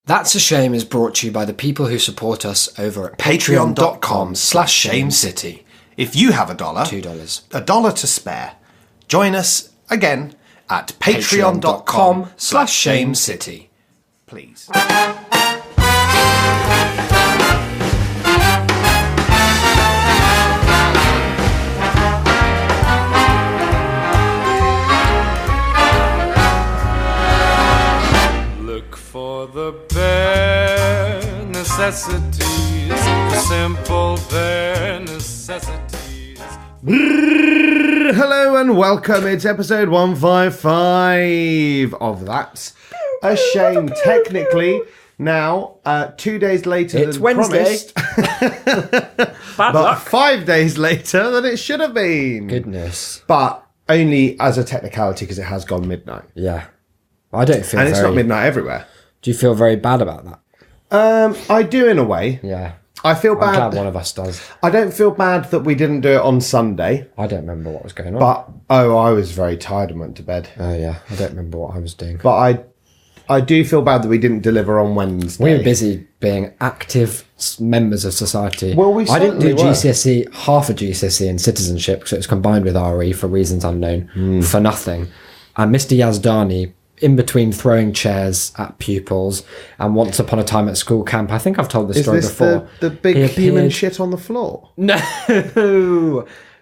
That's a Shame is brought to you by the people who support us over at patreon.com/shamecity. If you have $1, $2. $1 to spare, join us again at patreon.com/shamecity. Please. Look for the bare necessities, the simple bare necessities. Hello and welcome. It's episode 155 of That's a Shame. Technically, now 2 days later It's than Wednesday. promised, but 5 days later than it should have been. Goodness. But only as a technicality because it has gone midnight, Yeah. I don't feel and it's very... not midnight everywhere. Do you feel very bad about that? I do in a way. Yeah. I feel I'm glad bad. one of us does. I don't feel bad that we didn't do it on Sunday, I don't remember what was going on. but I was very tired and went to bed. Oh, yeah. I don't remember what I was doing. But I do feel bad that we didn't deliver on Wednesday. We were busy being active members of society. Well, we I didn't do certainly were. GCSE, half a GCSE in citizenship, because it was combined with RE for reasons unknown, for nothing. And Mr. Yazdani, in between throwing chairs at pupils and once upon a time at school camp, I think I've told this Is story this before. the big He human appeared- shit on the floor? No,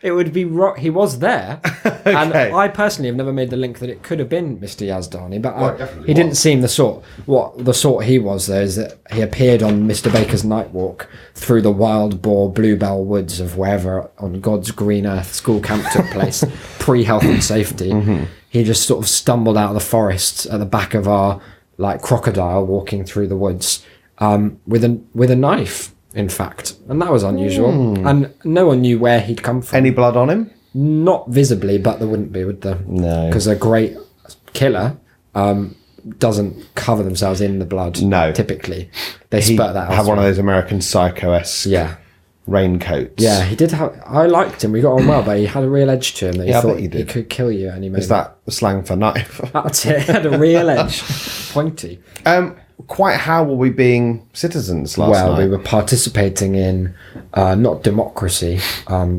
it would be he was there, and I personally have never made the link that it could have been Mr. Yazdani, but Well, it definitely he didn't was. seem the sort. What the sort he was, though, is that he appeared on Mr. Baker's night walk through the wild boar bluebell woods of wherever on God's green earth school camp took place, pre-health and safety. He just sort of stumbled out of the forest at the back of our crocodile, walking through the woods with a knife. In fact, and that was unusual, and no one knew where he'd come from. Any blood on him? Not visibly, but there wouldn't be, would there? No. Because a great killer doesn't cover themselves in the blood. No. Typically, they He spurt that out. had one of those American Psycho-esque raincoats. Yeah, he did have. I liked him. We got on well, but he had a real edge to him that Yeah, I you bet thought you he did. could kill you at any moment. Is that slang for knife? That's it. He had a real edge, pointy. Quite how were we being citizens last Well, night? we were participating in not democracy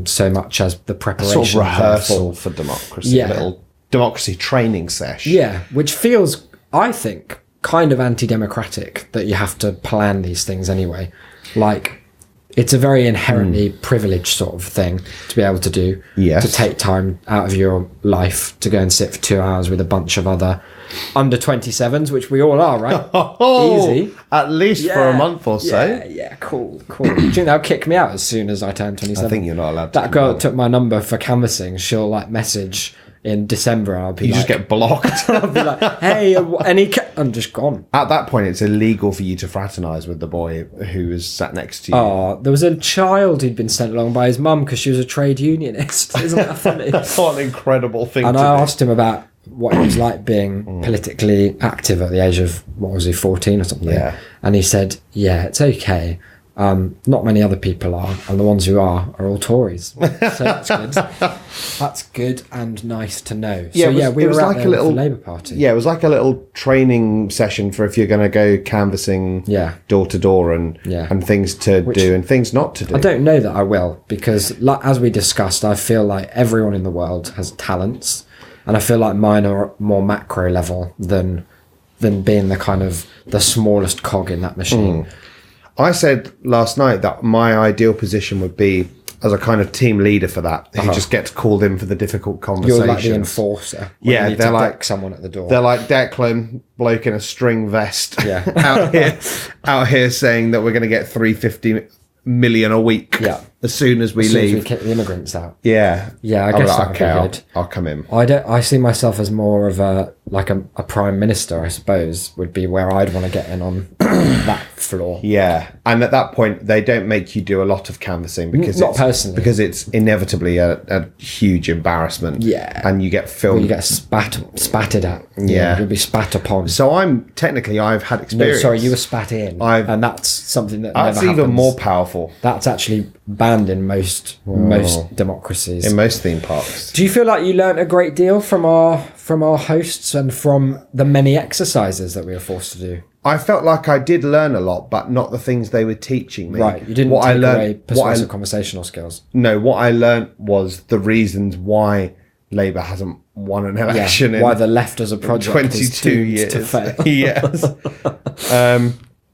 so much as the preparation sort of rehearsal therefore. for democracy. Yeah. A little democracy training sesh. Yeah, which feels, I think, kind of anti-democratic that you have to plan these things anyway. Like, it's a very inherently privileged sort of thing to be able to do. Yes. To take time out of your life to go and sit for 2 hours with a bunch of other under 27s, which we all are, right? Oh, Easy. At least for a Yeah. month or so. Yeah, cool. Do you think they'll kick me out as soon as I turn 27? I think you're not allowed to. That girl that took my number for canvassing, she'll message in December and I'll be You like... just get blocked. I'll be like, hey, I'm just gone. At that point, it's illegal for you to fraternise with the boy who was sat next to you. Oh, there was a child who'd been sent along by his mum because she was a trade unionist. Isn't that funny? What an incredible thing And to I do. asked him about what it was like being politically active at the age of, 14 or something? Yeah. And he said, yeah, it's okay. Not many other people are, and the ones who are all Tories. So that's good. That's good and nice to know. Yeah, So it was- we it were was out like there a with the little- Labour Party. Yeah, it was like a little training session for if you're going to go canvassing Yeah. door to door and Yeah. and things to do and things not to do. I don't know that I will, because as we discussed, I feel like everyone in the world has talents, and I feel like mine are more macro level than being the kind of the smallest cog in that machine. I said last night that my ideal position would be as a kind of team leader for that, who just gets called in for the difficult conversations. You're like the enforcer. when Yeah, you need they're to like- deck someone at the door. They're like Declan, bloke in a string vest, Yeah. out here saying that we're going to get 350 million a week Yeah. as soon as we as soon as leave. we kick the immigrants out. Yeah, Yeah, I I'm guess like, that would be okay, good. I'll come in. I see myself as more of a prime minister, I suppose, would be where I'd want to get in on that floor. Yeah, and at that point, they don't make you do a lot of canvassing because Not it's, personally. because it's inevitably a huge embarrassment. Yeah. and you get filmed. You get spatted at. Yeah. You'll be spat upon. So I've had No, experience. sorry, you were spat in. And that's something that That's never even happens. more powerful. That's actually banned in most democracies. In most theme parks. Do you feel like you learnt a great deal from our hosts and from the many exercises that we were forced to do? I felt like I did learn a lot, but not the things they were teaching me. Right, you didn't take away persuasive conversational skills. No, what I learned was the reasons why Labour hasn't won an election why the left as a project 22 years to fail. Yes.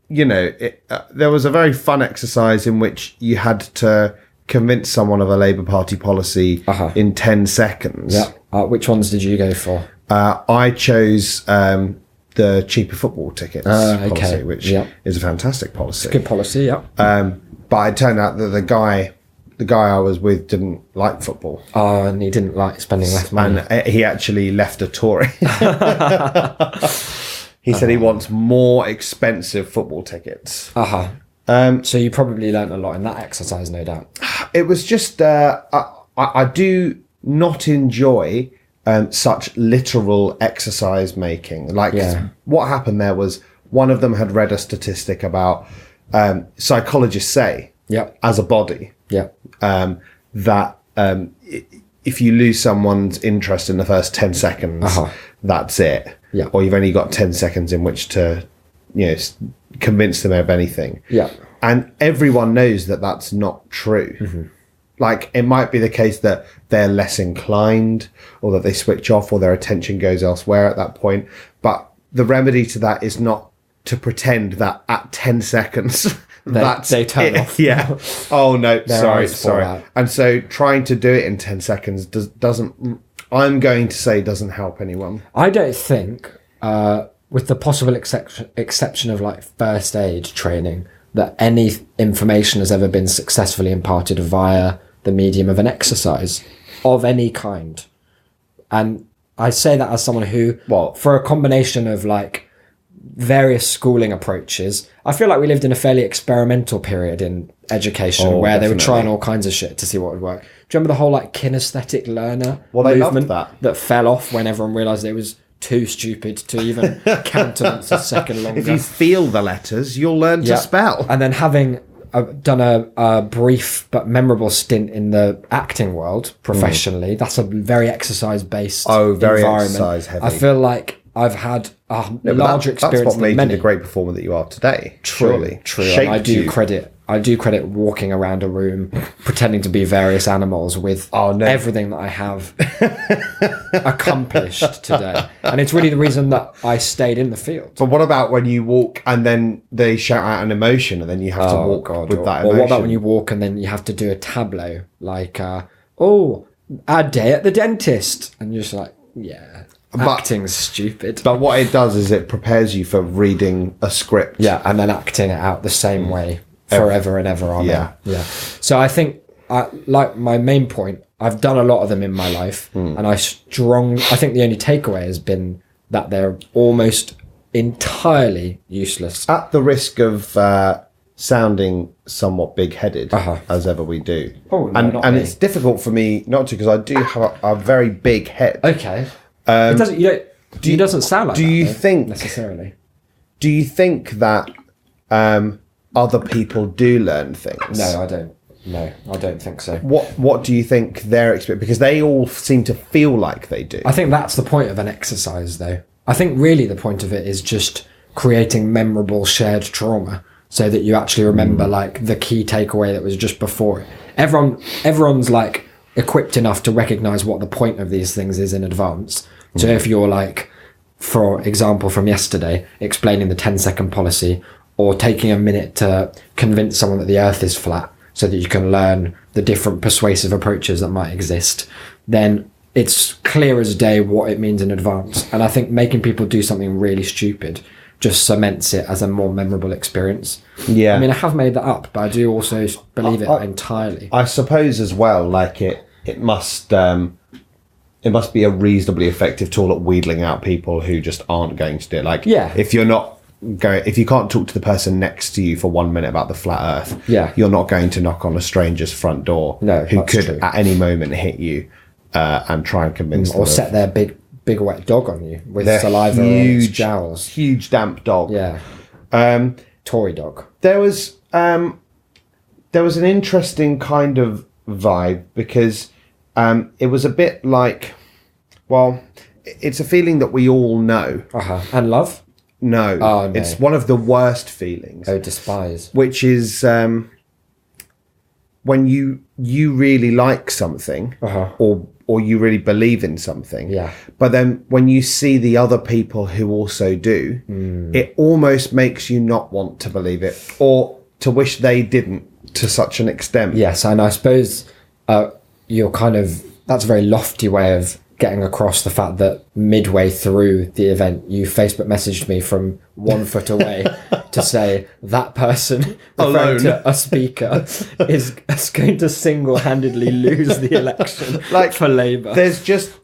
There was a very fun exercise in which you had to convince someone of a Labour Party policy in 10 seconds. Yeah. Which ones did you go for? I chose the cheaper football tickets policy, which is a fantastic policy. Good policy, yeah. But it turned out that the guy I was with didn't like football. Oh, and he didn't like spending less money. And he actually left a Tory. He said he wants more expensive football tickets. So you probably learnt a lot in that exercise, no doubt. It was just, I do not enjoy such literal exercise making. Like what happened there was one of them had read a statistic about psychologists say as a body that if you lose someone's interest in the first 10 seconds, that's it. Yeah. Or you've only got 10 seconds in which to, convince them of anything. Yeah. And everyone knows that that's not true. Mm-hmm. Like, it might be the case that they're less inclined or that they switch off or their attention goes elsewhere at that point. But the remedy to that is not to pretend that at 10 seconds... they turn off. Yeah. Oh, no. Sorry. Out. And so trying to do it in 10 seconds doesn't... I'm going to say doesn't help anyone. I don't think, with the possible exception of like first aid training, that any information has ever been successfully imparted via the medium of an exercise of any kind. And I say that as someone who, for a combination of like various schooling approaches, I feel like we lived in a fairly experimental period in education where they were trying all kinds of shit to see what would work. Do you remember the whole like kinesthetic learner movement that fell off when everyone realised it was too stupid to even countenance a second longer? If you feel the letters, you'll learn to spell. And then having done a brief but memorable stint in the acting world professionally, that's a very exercise-based very environment. Exercise-heavy. I feel like I've had a larger experience that's what than made many. you the great performer that you are today. True. And I do credit walking around a room pretending to be various animals with everything that I have accomplished today. And it's really the reason that I stayed in the field. But what about when you walk and then they shout out an emotion and then you have to walk with that emotion? Or what about when you walk and then you have to do a tableau? Like, our day at the dentist. And you're just like, acting's stupid. But what it does is it prepares you for reading a script. Yeah, and then acting it out the same way forever and ever. Amen. Yeah. So I think, like my main point, I've done a lot of them in my life, and I think the only takeaway has been that they're almost entirely useless. At the risk of sounding somewhat big-headed, as ever we do. And it's difficult for me not to, because I do have a very big head. Okay. It doesn't sound like do that, you though, think necessarily? Do you think that other people do learn things? No, I don't. No, I don't think so. What do you think their experience? Because they all seem to feel like they do. I think that's the point of an exercise, though. I think really the point of it is just creating memorable shared trauma, so that you actually remember like the key takeaway that was just before it. Everyone's like equipped enough to recognize what the point of these things is in advance. So if you're like, for example, from yesterday, explaining the 10-second policy or taking a minute to convince someone that the earth is flat so that you can learn the different persuasive approaches that might exist, then it's clear as day what it means in advance. And I think making people do something really stupid just cements it as a more memorable experience. Yeah. I mean, I have made that up, but I do also believe it entirely. I suppose as well, like it must be a reasonably effective tool at wheedling out people who just aren't going to do it. Like, if you can't talk to the person next to you for 1 minute about the flat earth, you're not going to knock on a stranger's front door who could at any moment hit you and try and convince them. Or set their big wet dog on you with saliva on its jowls. Huge damp dog. Yeah. Tory dog. There was there was an interesting kind of vibe because it was a bit like, well, it's a feeling that we all know. And love? No, Oh, no. It's one of the worst feelings. Oh, despise. Which is when you really like something or you really believe in something. Yeah. But then when you see the other people who also do, it almost makes you not want to believe it or to wish they didn't to such an extent. Yes, and I suppose you're kind of... That's a very lofty way of getting across the fact that midway through the event, you Facebook messaged me from 1 foot away to say that person, referring to a speaker, is going to single-handedly lose the election for Labour.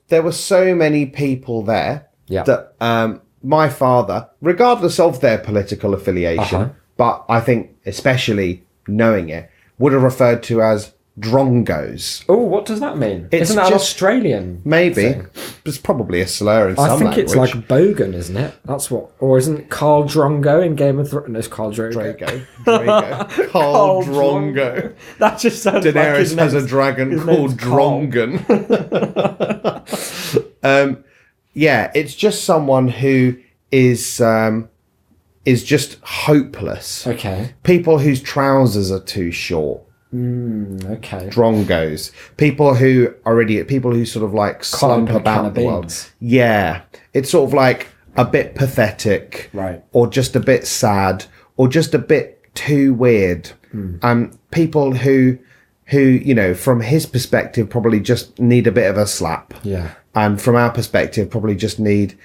There were so many people there Yeah. that my father, regardless of their political affiliation, but I think especially knowing it, would have referred to as drongos. Oh, what does that mean? It's Isn't that an just- Australian Maybe. thing? It's probably a slur in I some think language. it's like bogan, isn't it? That's what... Or isn't Carl Drongo in Game of Thrones? No, it's Carl Drogo. Drago. Carl Drongo. That just sounds like Daenerys his has a name's- dragon his called name's Carl. Drongon. Yeah, it's just someone who is just hopeless. Okay. People whose trousers are too short. Okay. Drongos. People who are idiot. People who sort of like slump Clump and can about of the world. beans. Yeah. It's sort of like a bit pathetic. Right. Or just a bit sad. Or just a bit too weird. People who, you know, from his perspective, probably just need a bit of a slap. Yeah. And from our perspective, probably just need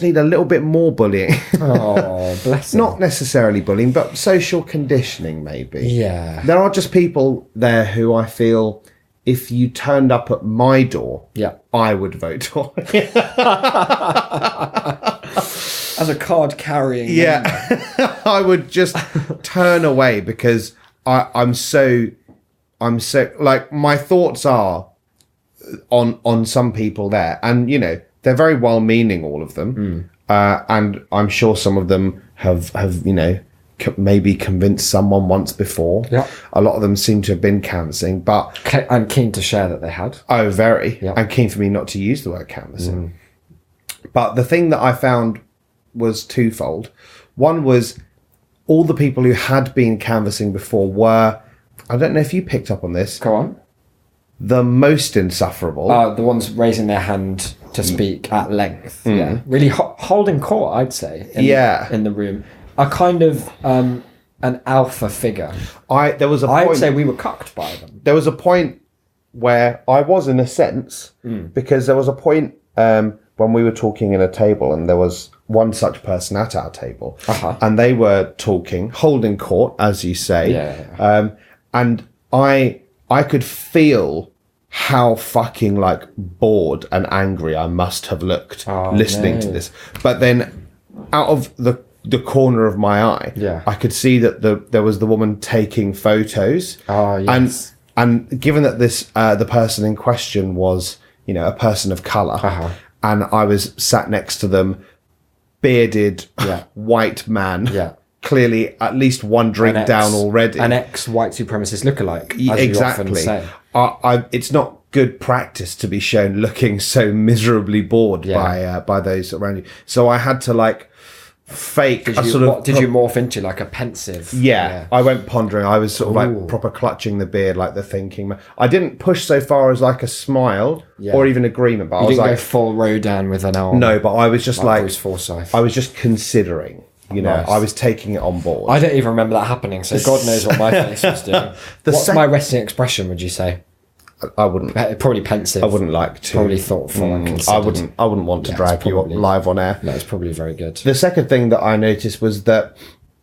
a little bit more bullying. Oh, bless him. Not necessarily bullying, but social conditioning, maybe. Yeah. There are just people there who I feel, if you turned up at my door, Yeah. I would vote for. As a card carrying. Yeah. I would just turn away because I'm so like, my thoughts are on some people there, and you know, they're very well meaning, all of them. And I'm sure some of them have you know, maybe convinced someone once before. Yeah. A lot of them seem to have been canvassing, but I'm keen to share that they had. oh, very. Yeah. I'm keen for me not to use the word canvassing. But the thing that I found was twofold. One was all the people who had been canvassing before were, I don't know if you picked up on this, Go on. the most insufferable. The ones raising their hand to speak at length. Yeah. Really holding court, I'd say. In the room. A kind of an alpha figure. There was a I'd point, say we were cucked by them. there was a point where I was, in a sense, because there was a point when we were talking in a table and there was one such person at our table, and they were talking, holding court, as you say. Yeah. And I could feel how fucking like bored and angry I must have looked listening to this. But then out of the corner of my eye, I could see that there was the woman taking photos. Oh, yes. And given that this the person in question was, you know, a person of colour, and I was sat next to them, bearded white man. Yeah. Clearly, at least one drink down already. An ex-white supremacist lookalike, as Exactly. you often say. It's not good practice to be shown looking so miserably bored by those around you. So I had to like fake Did a you, sort of. what did you morph into, like a pensive? Yeah, I went pondering. I was sort of like proper clutching the beard, like the thinking man. I didn't push so far as like a smile or even agreement, but I You was didn't like, go full Rodan with an arm. no, but I was just like, Bruce Forsyth. I was just considering. You know, Nice. I was taking it on board. I don't even remember that happening, so God knows what my face was doing. What's my resting expression, would you say? I wouldn't. Probably pensive. I wouldn't like to. Probably thoughtful and considered. I wouldn't want to drag you up probably- live on air. No, it's probably very good. The second thing that I noticed was that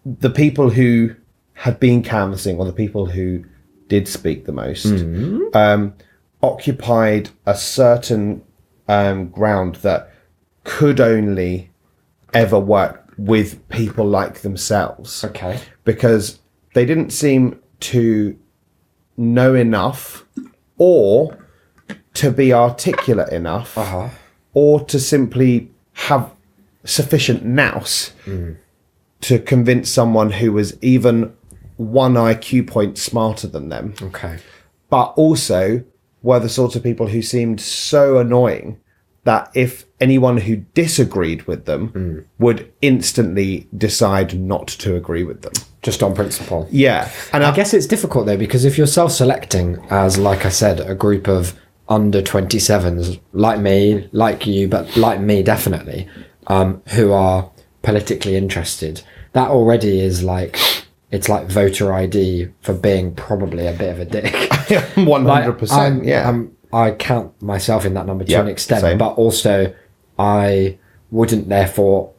the people who had been canvassing, or the people who did speak the most, occupied a certain ground that could only ever work with people like themselves. Okay. Because they didn't seem to know enough, or to be articulate enough, or to simply have sufficient nous to convince someone who was even one IQ point smarter than them, Okay. but also were the sorts of people who seemed so annoying that if anyone who disagreed with them would instantly decide not to agree with them. Just on principle. Yeah. And I guess it's difficult though, because if you're self-selecting as, like I said, a group of under 27s, like me, like you, but like me definitely, who are politically interested, that already is like, it's like voter ID for being probably a bit of a dick. 100%. Yeah. I count myself in that number to Yeah, an extent, same. but also I wouldn't therefore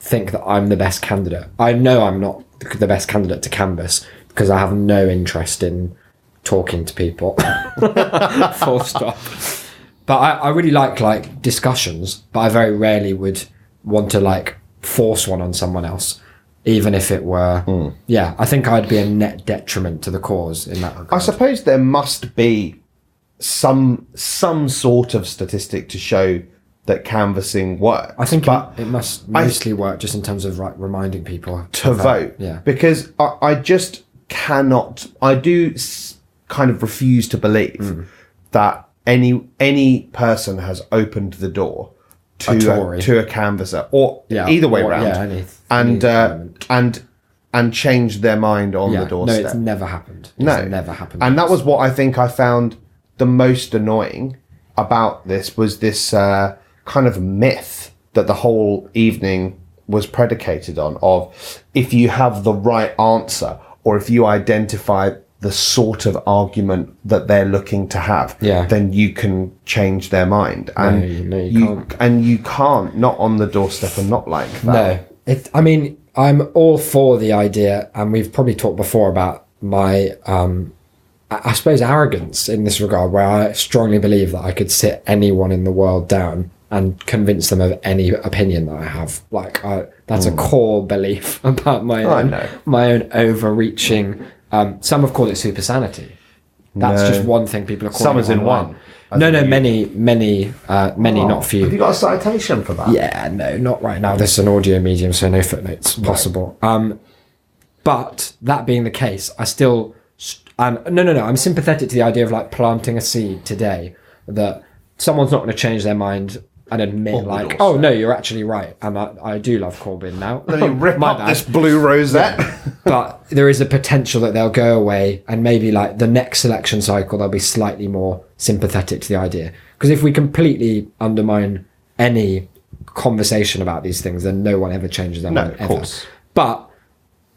think that I'm the best candidate. I know I'm not the best candidate to canvass because I have no interest in talking to people. Full stop. But I really like discussions, but I very rarely would want to like force one on someone else, even if it were. Yeah, I think I'd be a net detriment to the cause in that regard. I suppose there must be some sort of statistic to show that canvassing works. I think but it must mostly work just in terms of like reminding people to vote. Yeah. Because I just cannot. I do kind of refuse to believe that any person has opened the door A Tory. to a canvasser or Yeah, either way or- round, yeah, and element. and changed their mind on the No, doorstep. it's never happened. No, It's never happened. And that was what I think I found the most annoying about this was this kind of myth that the whole evening was predicated on of if you have the right answer or if you identify the sort of argument that they're looking to have, Yeah. then you can change their mind. And No, you can't. And you can't, not on the doorstep and not like that. No, I mean, I'm all for the idea, and we've probably talked before about my, I suppose, arrogance in this regard, where I strongly believe that I could sit anyone in the world down and convince them of any opinion that I have. Like, that's a core belief about my own overreaching. Some have called it super sanity. That's No. just one thing people are calling. Some is it in online. one. No, many, not few. Have you got a citation for that? Yeah, no, not right now. This is an audio medium, so no footnotes possible. But that being the case, I still, no. I'm sympathetic to the idea of like planting a seed today that someone's not going to change their mind and admit like, oh no, you're actually right, and I do love Corbyn now. Let me rip My up bad. this blue rosette. But there is a potential that they'll go away, and maybe like the next election cycle they'll be slightly more sympathetic to the idea. Because if we completely undermine any conversation about these things, then no one ever changes their mind of ever. course. But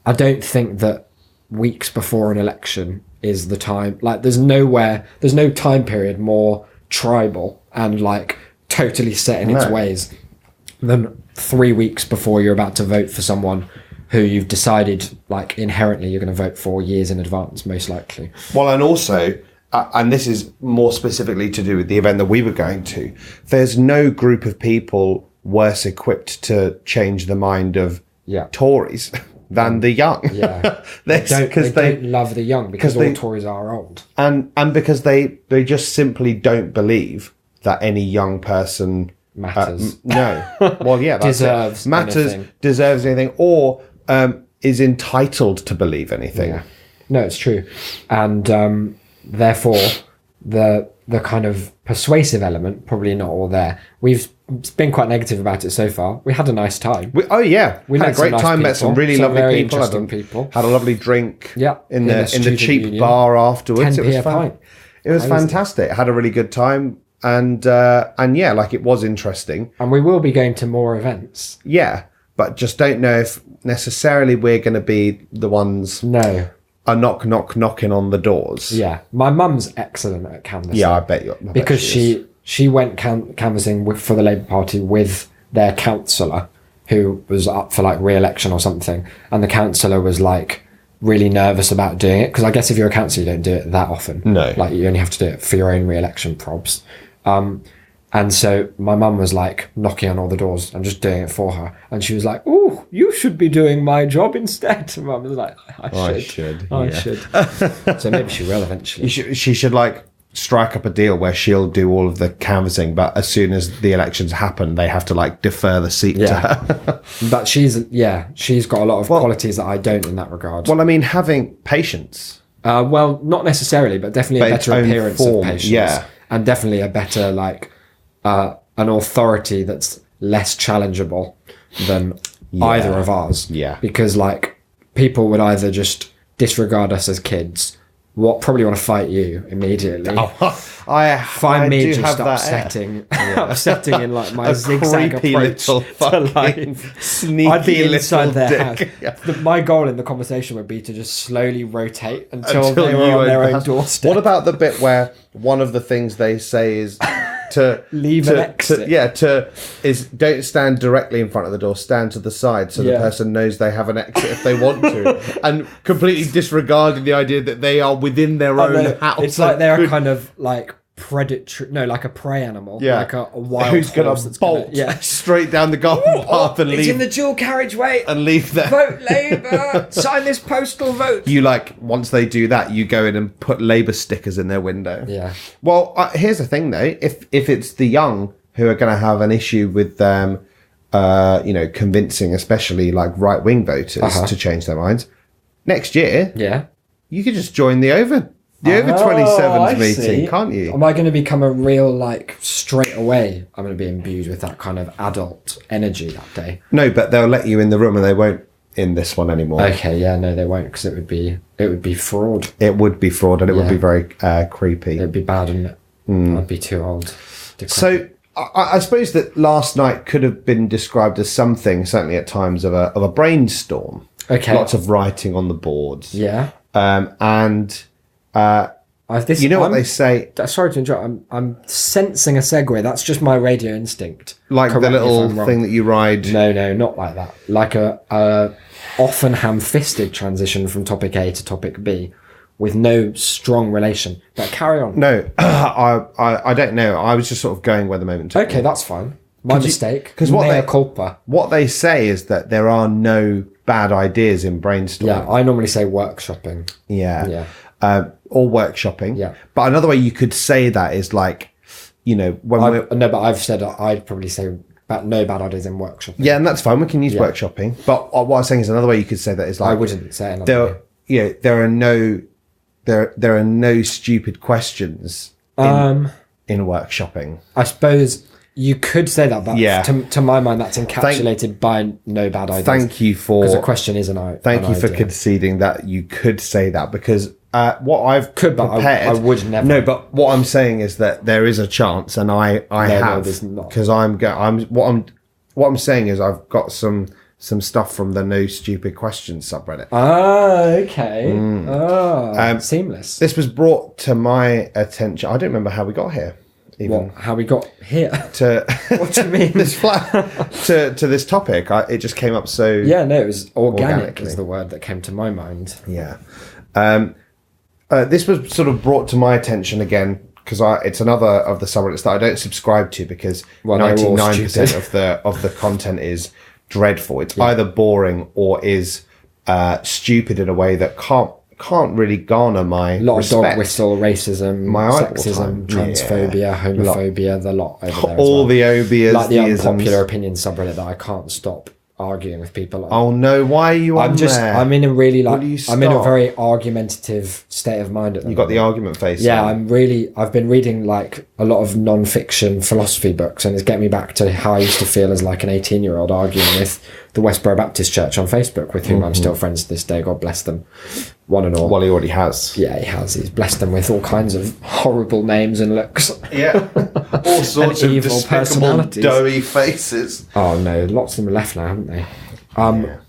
I don't think that weeks before an election is the time. Like there's no time period more tribal and like totally set in its No. ways than 3 weeks before you're about to vote for someone who you've decided like inherently you're going to vote for years in advance, most likely. Well, and also, and this is more specifically to do with the event that we were going to, there's no group of people worse equipped to change the mind of Yeah. Tories than the young. Yeah. they Don't love the young because 'cause they- all Tories are old. and because they just simply don't believe that any young person Matters. no. Well, yeah, that's Deserves it. Matters, anything. deserves anything, or is entitled to believe anything. Yeah. No, it's true. And therefore, the kind of persuasive element, probably not all there. We've been quite negative about it so far. We had a nice time. We had a met some great nice time. Met people, some really some lovely very people. interesting people. Had a lovely drink. Yeah, in in the the student cheap union. bar afterwards. 10p It was a fun. pint. It was Crazy. fantastic. Had a really good time, and yeah, like it was interesting. And we will be going to more events. Yeah, but just don't know if necessarily we're going to be the ones No. are knocking on the doors. Yeah. My mum's excellent at canvassing. Yeah, I bet you. Because she went canvassing for the Labour Party with their councillor who was up for like re-election or something, and the councillor was like really nervous about doing it because I guess if you're a councillor you don't do it that often. No. Like you only have to do it for your own re-election probs. And so my mum was like knocking on all the doors and just doing it for her, and she was like, "Oh, you should be doing my job instead." And Mum was like, I should. yeah. So maybe she will eventually. She should like strike up a deal where she'll do all of the canvassing, but as soon as the elections happen, they have to like defer the seat to her. But she's got a lot of qualities that I don't in that regard. Well, I mean, having patience. Well, not necessarily, but definitely But a its better own appearance form, of patience. yeah. And definitely a better, like, an authority that's less challengeable than either of ours. Yeah. Because, like, people would either just disregard us as kids, probably want to fight you immediately. I Find me do just have that upsetting, upsetting in like my A zigzag creepy approach little to life. fucking sneaky I'd be inside little their dick. house. My goal in the conversation would be to just slowly rotate until Until they were you on their own own the house. doorstep. What about the bit where one of the things they say is to Leave an exit. Don't stand directly in front of the door, stand to the side so the Yeah. person knows they have an exit if they want to, and completely disregarding the idea that they are within their own house. It's like they're a kind of like predatory, like a prey animal, like a wild who's gonna horse that's bolt gonna, straight down the garden path and it's leave in the dual carriageway. and leave there. Vote Labour. Sign this postal vote. You like once they do that, you go in and put Labour stickers in their window. Yeah. Well, here's the thing though: if it's the young who are going to have an issue with convincing, especially like right wing voters to change their minds, next year, you could just join the over 27s meeting, can't you? Am I going to become a real, like, straight away? I'm going to be imbued with that kind of adult energy that day. No, but they'll let you in the room and they won't in this one anymore. Okay, yeah, no, they won't, because it would be fraud. It would be fraud and it would be very creepy. It'd be bad, and I'd be too old. So I suppose that last night could have been described as something, certainly at times, of a brainstorm. Okay. Lots of writing on the boards. Yeah. What they say? Sorry to interrupt. I'm sensing a segue. That's just my radio instinct. Like Correct the me if little I'm wrong. thing that you ride. No, not like that. Like a often ham-fisted transition from topic A to topic B, with no strong relation. But carry on. No, I don't know. I was just sort of going where the moment took Okay, me. that's fine. My mistake. Because what Mea they culpa. what they say is that there are no bad ideas in brainstorming. Yeah, I normally say workshopping. Yeah. Or workshopping. Yeah. But another way you could say that is like, when we're... No, but I've said I'd probably say no bad ideas in workshopping. Yeah, and that's fine. We can use workshopping. But what I was saying is another way you could say that is like... I wouldn't say another way. There are no stupid questions in workshopping. I suppose you could say that, but Yeah. to my mind, that's encapsulated by no bad ideas. Thank you for... Because a question is an idea. Thank you for conceding that you could say that, because what I've Could, but prepared... I would never. No, but what I'm saying is that there is a chance, and I have, there's not. because what I'm saying is I've got some stuff from the No Stupid Questions subreddit. Okay. Seamless. This was brought to my attention. I don't remember how we got here. Even How we got here? What do you mean? this to this topic. It just came up so Yeah, no, it was organic Organically. is the word that came to my mind. Yeah. This was sort of brought to my attention again because it's another of the subreddits that I don't subscribe to because Well, they're all 99% of the content is dreadful. It's either boring or is stupid in a way that can't really garner my A lot respect. of dog whistle, racism, My eyeball sexism, time. transphobia, homophobia, the lot over there. All as well. the obias, like the the isms. unpopular opinion subreddit that I can't stop arguing with people on. Oh no! Why are you on there? I'm in a really Will you I'm in a stop? very argumentative state of mind at the You got the argument face. Yeah, on. I've been reading like a lot of non-fiction philosophy books, and it's getting me back to how I used to feel as like an 18-year-old arguing with the Westboro Baptist Church on Facebook, with whom I'm still friends to this day. God bless them, one and all. Well, he already has. Yeah, he has. He's blessed them with all kinds of horrible names and looks. Yeah, all sorts of evil despicable, personalities. doughy faces. Oh no, lots of them are left now, haven't they?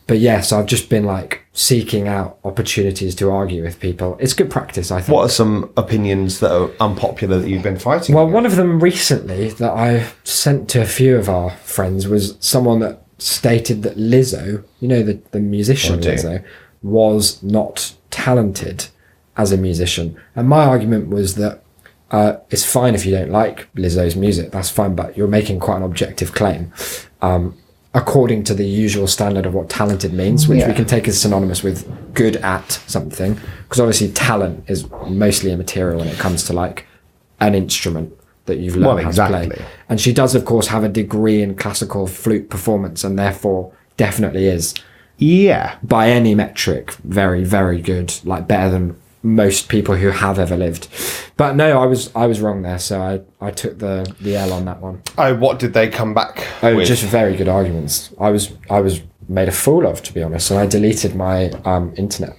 But yeah, so I've just been like seeking out opportunities to argue with people. It's good practice, I think. What are some opinions that are unpopular that you've been fighting? Well, one of them recently that I sent to a few of our friends was someone that stated that Lizzo, the musician I do. Lizzo, was not talented as a musician. And my argument was that it's fine if you don't like Lizzo's music, that's fine, but you're making quite an objective claim. According to the usual standard of what talented means, which we can take as synonymous with good at something, because obviously talent is mostly immaterial when it comes to like an instrument that you've learned how to play. And she does, of course, have a degree in classical flute performance, and therefore definitely is, by any metric, very, very good, like better than most people who have ever lived. But no, I was wrong there, so I took the L on that one. Oh, what did they come back with? Just very good arguments. I was made a fool of, to be honest, and I deleted my internet.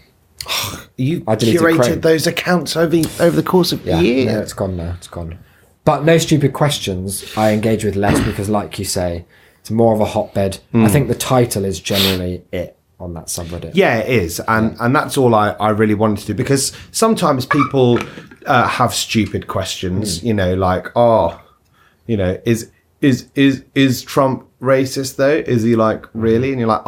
You I deleted curated Chrome. those accounts over the course of years. No, it's gone now. It's gone. But no stupid questions. I engage with less because, like you say, it's more of a hotbed. I think the title is generally it on that subreddit. Yeah, it is, and that's all I really wanted to do, because sometimes people have stupid questions. You know, like, is Trump racist though? Is he like really? And you're like,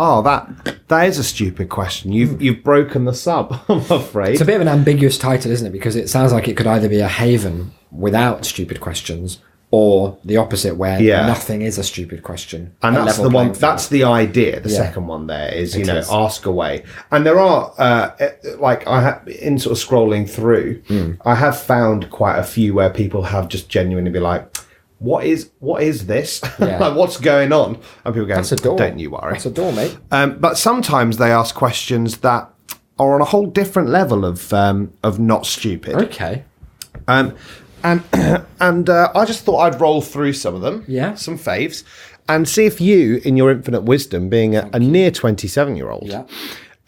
that is a stupid question. You've broken the sub. I'm afraid It's a bit of an ambiguous title, isn't it? Because it sounds like it could either be a haven without stupid questions, or the opposite, where nothing is a stupid question. And A that's level the one. playing field. That's the idea. The second one there is, It is. ask away. And there are like I have in sort of scrolling through, I have found quite a few where people have just genuinely be like, what is this? Yeah. Like, what's going on? And people go, That's a door. don't you worry. That's a door, mate. But sometimes they ask questions that are on a whole different level of not stupid. Okay. And I just thought I'd roll through some of them, some faves, and see if you, in your infinite wisdom, being a near 27-year-old,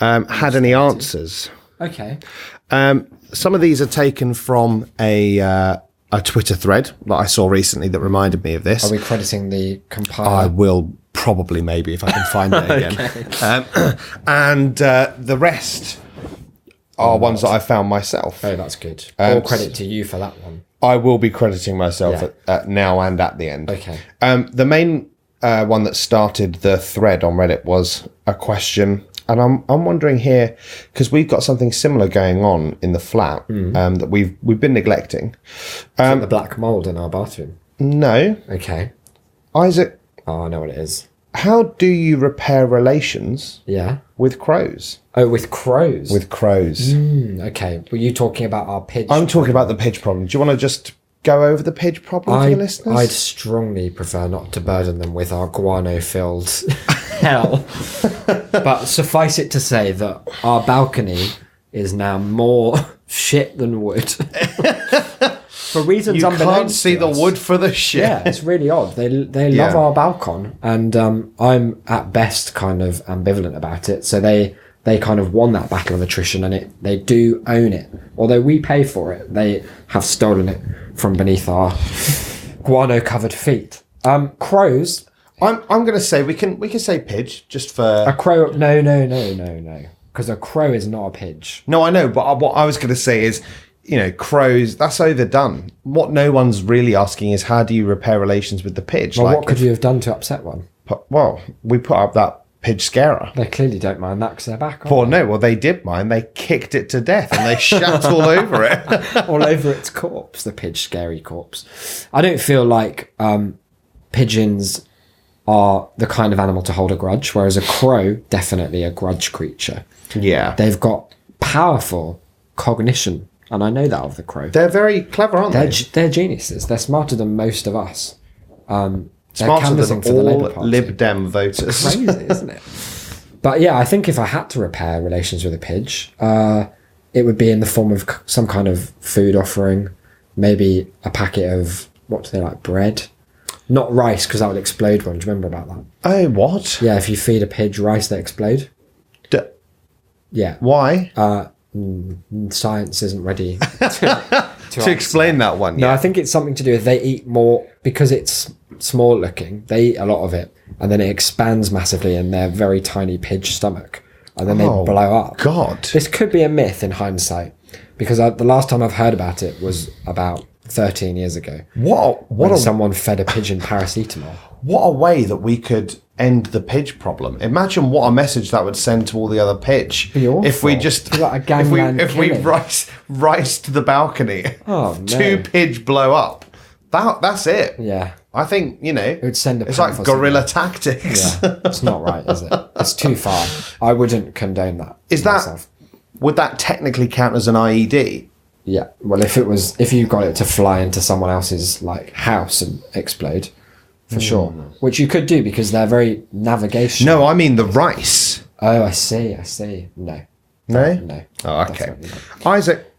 had any answers. Okay. Some of these are taken from a Twitter thread that I saw recently that reminded me of this. Are we crediting the compiler? I will probably, maybe, if I can find it again. And the rest are ones that I found myself. Oh, that's good. All credit to you for that one. I will be crediting myself at now and at the end. Okay. The main one that started the thread on Reddit was a question, and I'm wondering here, because we've got something similar going on in the flat that we've been neglecting. The black mold in our bathroom. No, Okay. Isaac, Oh, I know what it is. how do you repair relations Yeah. with crows? Oh, with crows. With crows. Okay. Were you talking about our pigeon? I'm talking about the pigeon problem. Do you want to just go over the pigeon problem for the listeners? I'd strongly prefer not to burden them with our guano-filled hell. But suffice it to say that our balcony is now more shit than wood. For reasons You unbeknownst can't see to the us. wood for the shit. Yeah, it's really odd. They love our balcony, and I'm at best kind of ambivalent about it. So they kind of won that battle of attrition, and they do own it. Although we pay for it, they have stolen it from beneath our guano-covered feet. Crows. I'm going to say we can say pidge just for A crow. No. Because a crow is not a pidge. No, I know, but what I was going to say is, crows, that's overdone. What no one's really asking is, how do you repair relations with the pidge? Well, what could you have done to upset one? We put up that pidge scarer. They clearly don't mind that because they're back on. Well, no, they did mind. They kicked it to death and they shat all over it. All over its corpse, the pidge scary corpse. I don't feel like pigeons are the kind of animal to hold a grudge, whereas a crow, definitely a grudge creature. Yeah. They've got powerful cognition, and I know that of the crow. They're very clever, aren't they? They're geniuses. They're smarter than most of us. They're Smarter canvassing than for the all Labour Party. Lib Dem voters. Crazy, isn't it? But yeah, I think if I had to repair relations with a pidge, it would be in the form of some kind of food offering, maybe a packet of, what do they like, bread? Not rice, because that would explode one. Do you remember about that? Oh, what? Yeah, if you feed a pidge rice, they explode. Yeah. Why? Science isn't ready to Explain that one. No, Yeah. I think it's something to do with they eat more, because it's small looking, they eat a lot of it, and then it expands massively in their very tiny pidge stomach, and then they blow up. God. This could be a myth in hindsight, because the last time I've heard about it was about 13 years ago. What Someone fed a pigeon paracetamol. What a way that we could end the pidge problem. Imagine what a message that would send to all the other pidge. Be awful. If we just Be like a gangland if we killing. rice to the balcony, Oh, no. 2 pidge blow up. That's it. Yeah. I think, It would send a it's like powerful guerrilla signal. tactics. Yeah, it's not right, is it? It's too far. I wouldn't condone that. Is that myself. would that technically count as an IED? Yeah. Well, if you got it to fly into someone else's like house and explode, for sure. Which you could do because they're very navigational. No, I mean the rice. Oh, I see. No. No? No. Oh, okay. Definitely not. Isaac,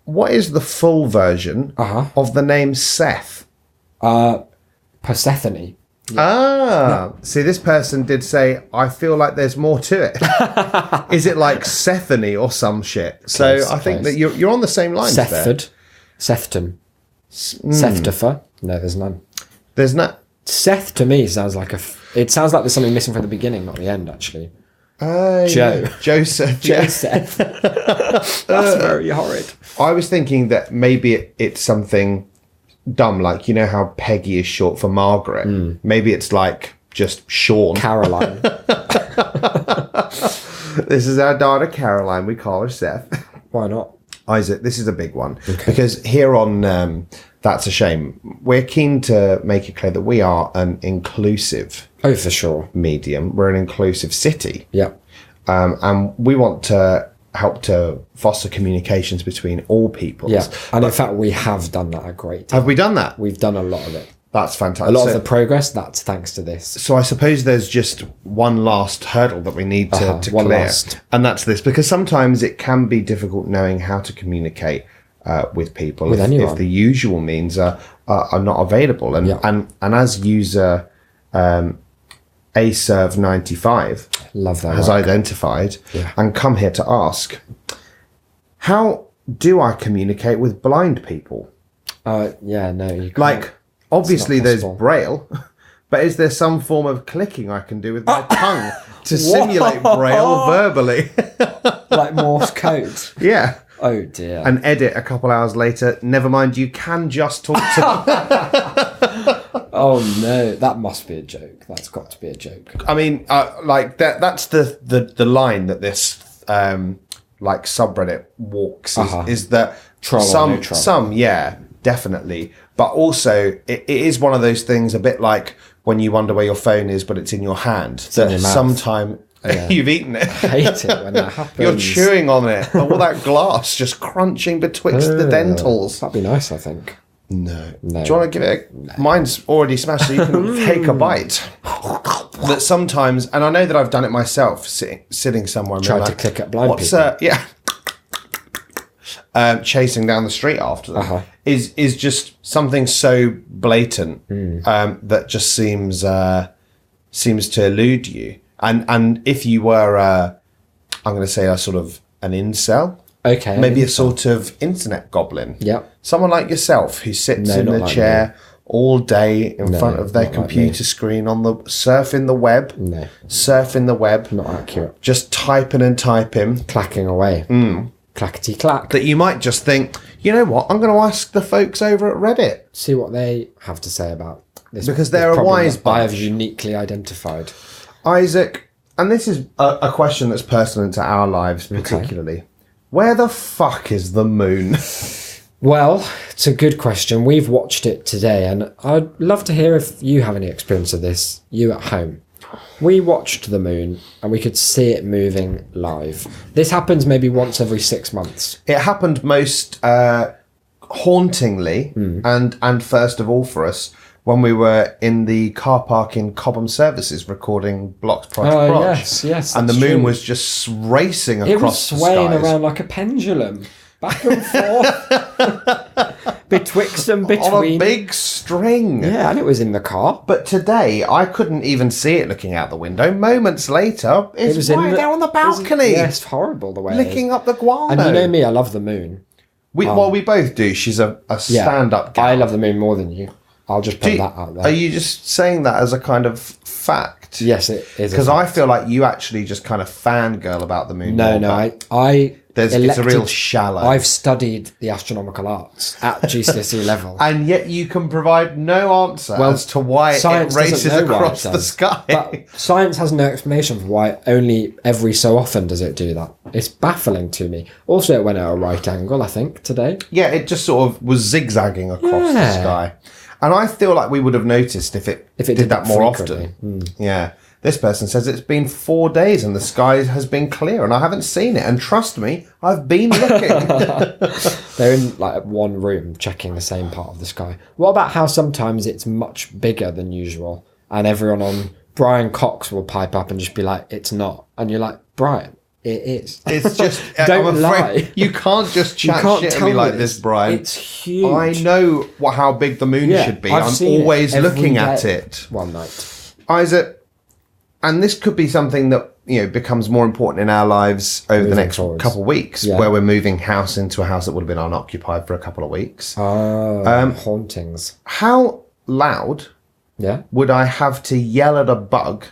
what is the full version of the name Seth? Persephone. See, this person did say, I feel like there's more to it. Is it like Sethany or some shit? So Close, I think close. that you're on the same lines there. Sethford. Sefton. Seftifer. No, there's none. There's no... Seth to me sounds like it sounds like there's something missing from the beginning, not the end, actually. Joe. Yeah. Joseph. Yeah. Joseph. That's very horrid. I was thinking that maybe it's something dumb, like, you know how Peggy is short for Margaret? Maybe it's like just Sean. Caroline. This is our daughter Caroline. We call her Seth. Why not? Isaac, this is a big one. Because here on That's a Shame, we're keen to make it clear that we are an inclusive Oh, for sure. medium. We're an inclusive city. Yeah. And we want to help to foster communications between all peoples. Yeah. And in fact, we have done that a great deal. Have we done that? We've done a lot of it. That's fantastic. A lot of the progress, that's thanks to this. So I suppose there's just one last hurdle that we need to one clear. last. And that's this, because sometimes it can be difficult knowing how to communicate with people With anyone. if the usual means are not available. And, Yeah. and as user aserve95 Love that. has work. identified Yeah. and come here to ask, how do I communicate with blind people? Yeah, no, you can't. Like, obviously not there's possible. Braille, but is there some form of clicking I can do with my tongue to simulate Braille verbally? like Morse code. Yeah. Oh dear. And edit a couple hours later. Never mind, you can just talk to me. Oh no, that must be a joke. That's got to be a joke. I mean, like that's the line that this like subreddit walks is that Troll or no troll. some, yeah, definitely. But also, it is one of those things a bit like when you wonder where your phone is, but it's in your hand. in your mouth. Sometime you've eaten it. I hate it when that happens. You're chewing on it. All that glass just crunching betwixt the dentals. That'd be nice, I think. No. Do you want to give it Mine's already smashed, so you can take a bite. That sometimes, and I know that I've done it myself, sitting somewhere and Tried being to click at blind what's people. yeah. Chasing down the street after them is just something so blatant that just seems to elude you. And if you were, I'm going to say a sort of an incel, Okay. maybe a sort of internet goblin. Yep. Someone like yourself who sits No, in not the like chair all day in front of their not like computer me. screen on the surfing the web. No. Surfing the web. Not accurate. Just typing and typing. Clacking away. Clackety clack. That you might just think, you know what, I'm going to ask the folks over at Reddit. See what they have to say about this. Because this they're a problem wise that I have bunch. uniquely identified. Isaac, and this is a question that's pertinent to our lives particularly. Where the fuck is the moon? Well, it's a good question. We've watched it today, and I'd love to hear if you have any experience of this, you at home. We watched the moon, and we could see it moving live. This happens maybe once every 6 months. It happened most hauntingly and first of all for us when we were in the car park in Cobham Services recording Blocked Project Oh, Proj. yes, And the that's moon true. was just racing It was across the swaying skies. around like a pendulum, back and forth, betwixt and on a between. big string. Yeah, and it was in the car. But today, I couldn't even see it looking out the window. Moments later, it's It was right there on the balcony, Yeah, it's horrible the way. licking up the guano. And you know me, I love the moon. well, we both do. She's a Yeah, stand-up gal. I love the moon more than you. I'll just put Do you- that out there. Are you just saying that as a kind of fact? Yes, it is. Because I feel like you actually just kind of fangirl about the moon. No, more, but it's it's a real shallow. I've studied the astronomical arts at GCSE level. And yet you can provide no answer Well, as to why it science doesn't races know why it across the does. sky. But science has no explanation for why only every so often does it do that. It's baffling to me. Also, it went at a right angle, I think, today. Yeah, it just sort of was zigzagging across the Yeah. sky. And I feel like we would have noticed if it If it did that more frequently. often. Yeah. This person says it's been 4 days and the sky has been clear and I haven't seen it. And trust me, I've been looking. They're in like one room checking the same part of the sky. What about how sometimes it's much bigger than usual and everyone on Brian Cox will pipe up and just be like, it's not. And you're like, Brian, it is. It's just, Don't I'm afraid lie. you can't just You chat can't shit at tell me like me this, Brian. It's huge. I know how big the moon Yeah, should be. I've I'm seen it always every looking at day. it. One night. Isaac, and this could be something that becomes more important in our lives over the Moving next forwards. couple of weeks, Yeah. where we're moving house into a house that would have been unoccupied for a couple of weeks. Hauntings. How loud Yeah. would I have to yell at a bug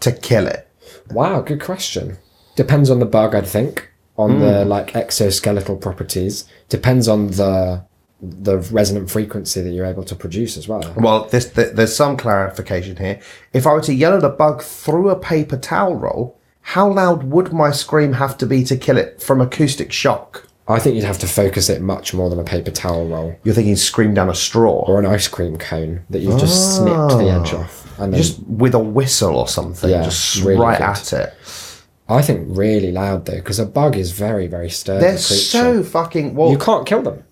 to kill it? Wow, good question. Depends on the bug, I'd think. On the like exoskeletal properties. Depends on the resonant frequency that you're able to produce as well. Well, there's some clarification here. If I were to yell at a bug through a paper towel roll, how loud would my scream have to be to kill it from acoustic shock? I think you'd have to focus it much more than a paper towel roll You're thinking scream down a straw. or an ice cream cone that you've just snipped the edge off. And then, Just with a whistle or something, Yeah, just really right good. at it. I think really loud though, because a bug is very, very sturdy They're creature. so fucking... Well, You can't kill them.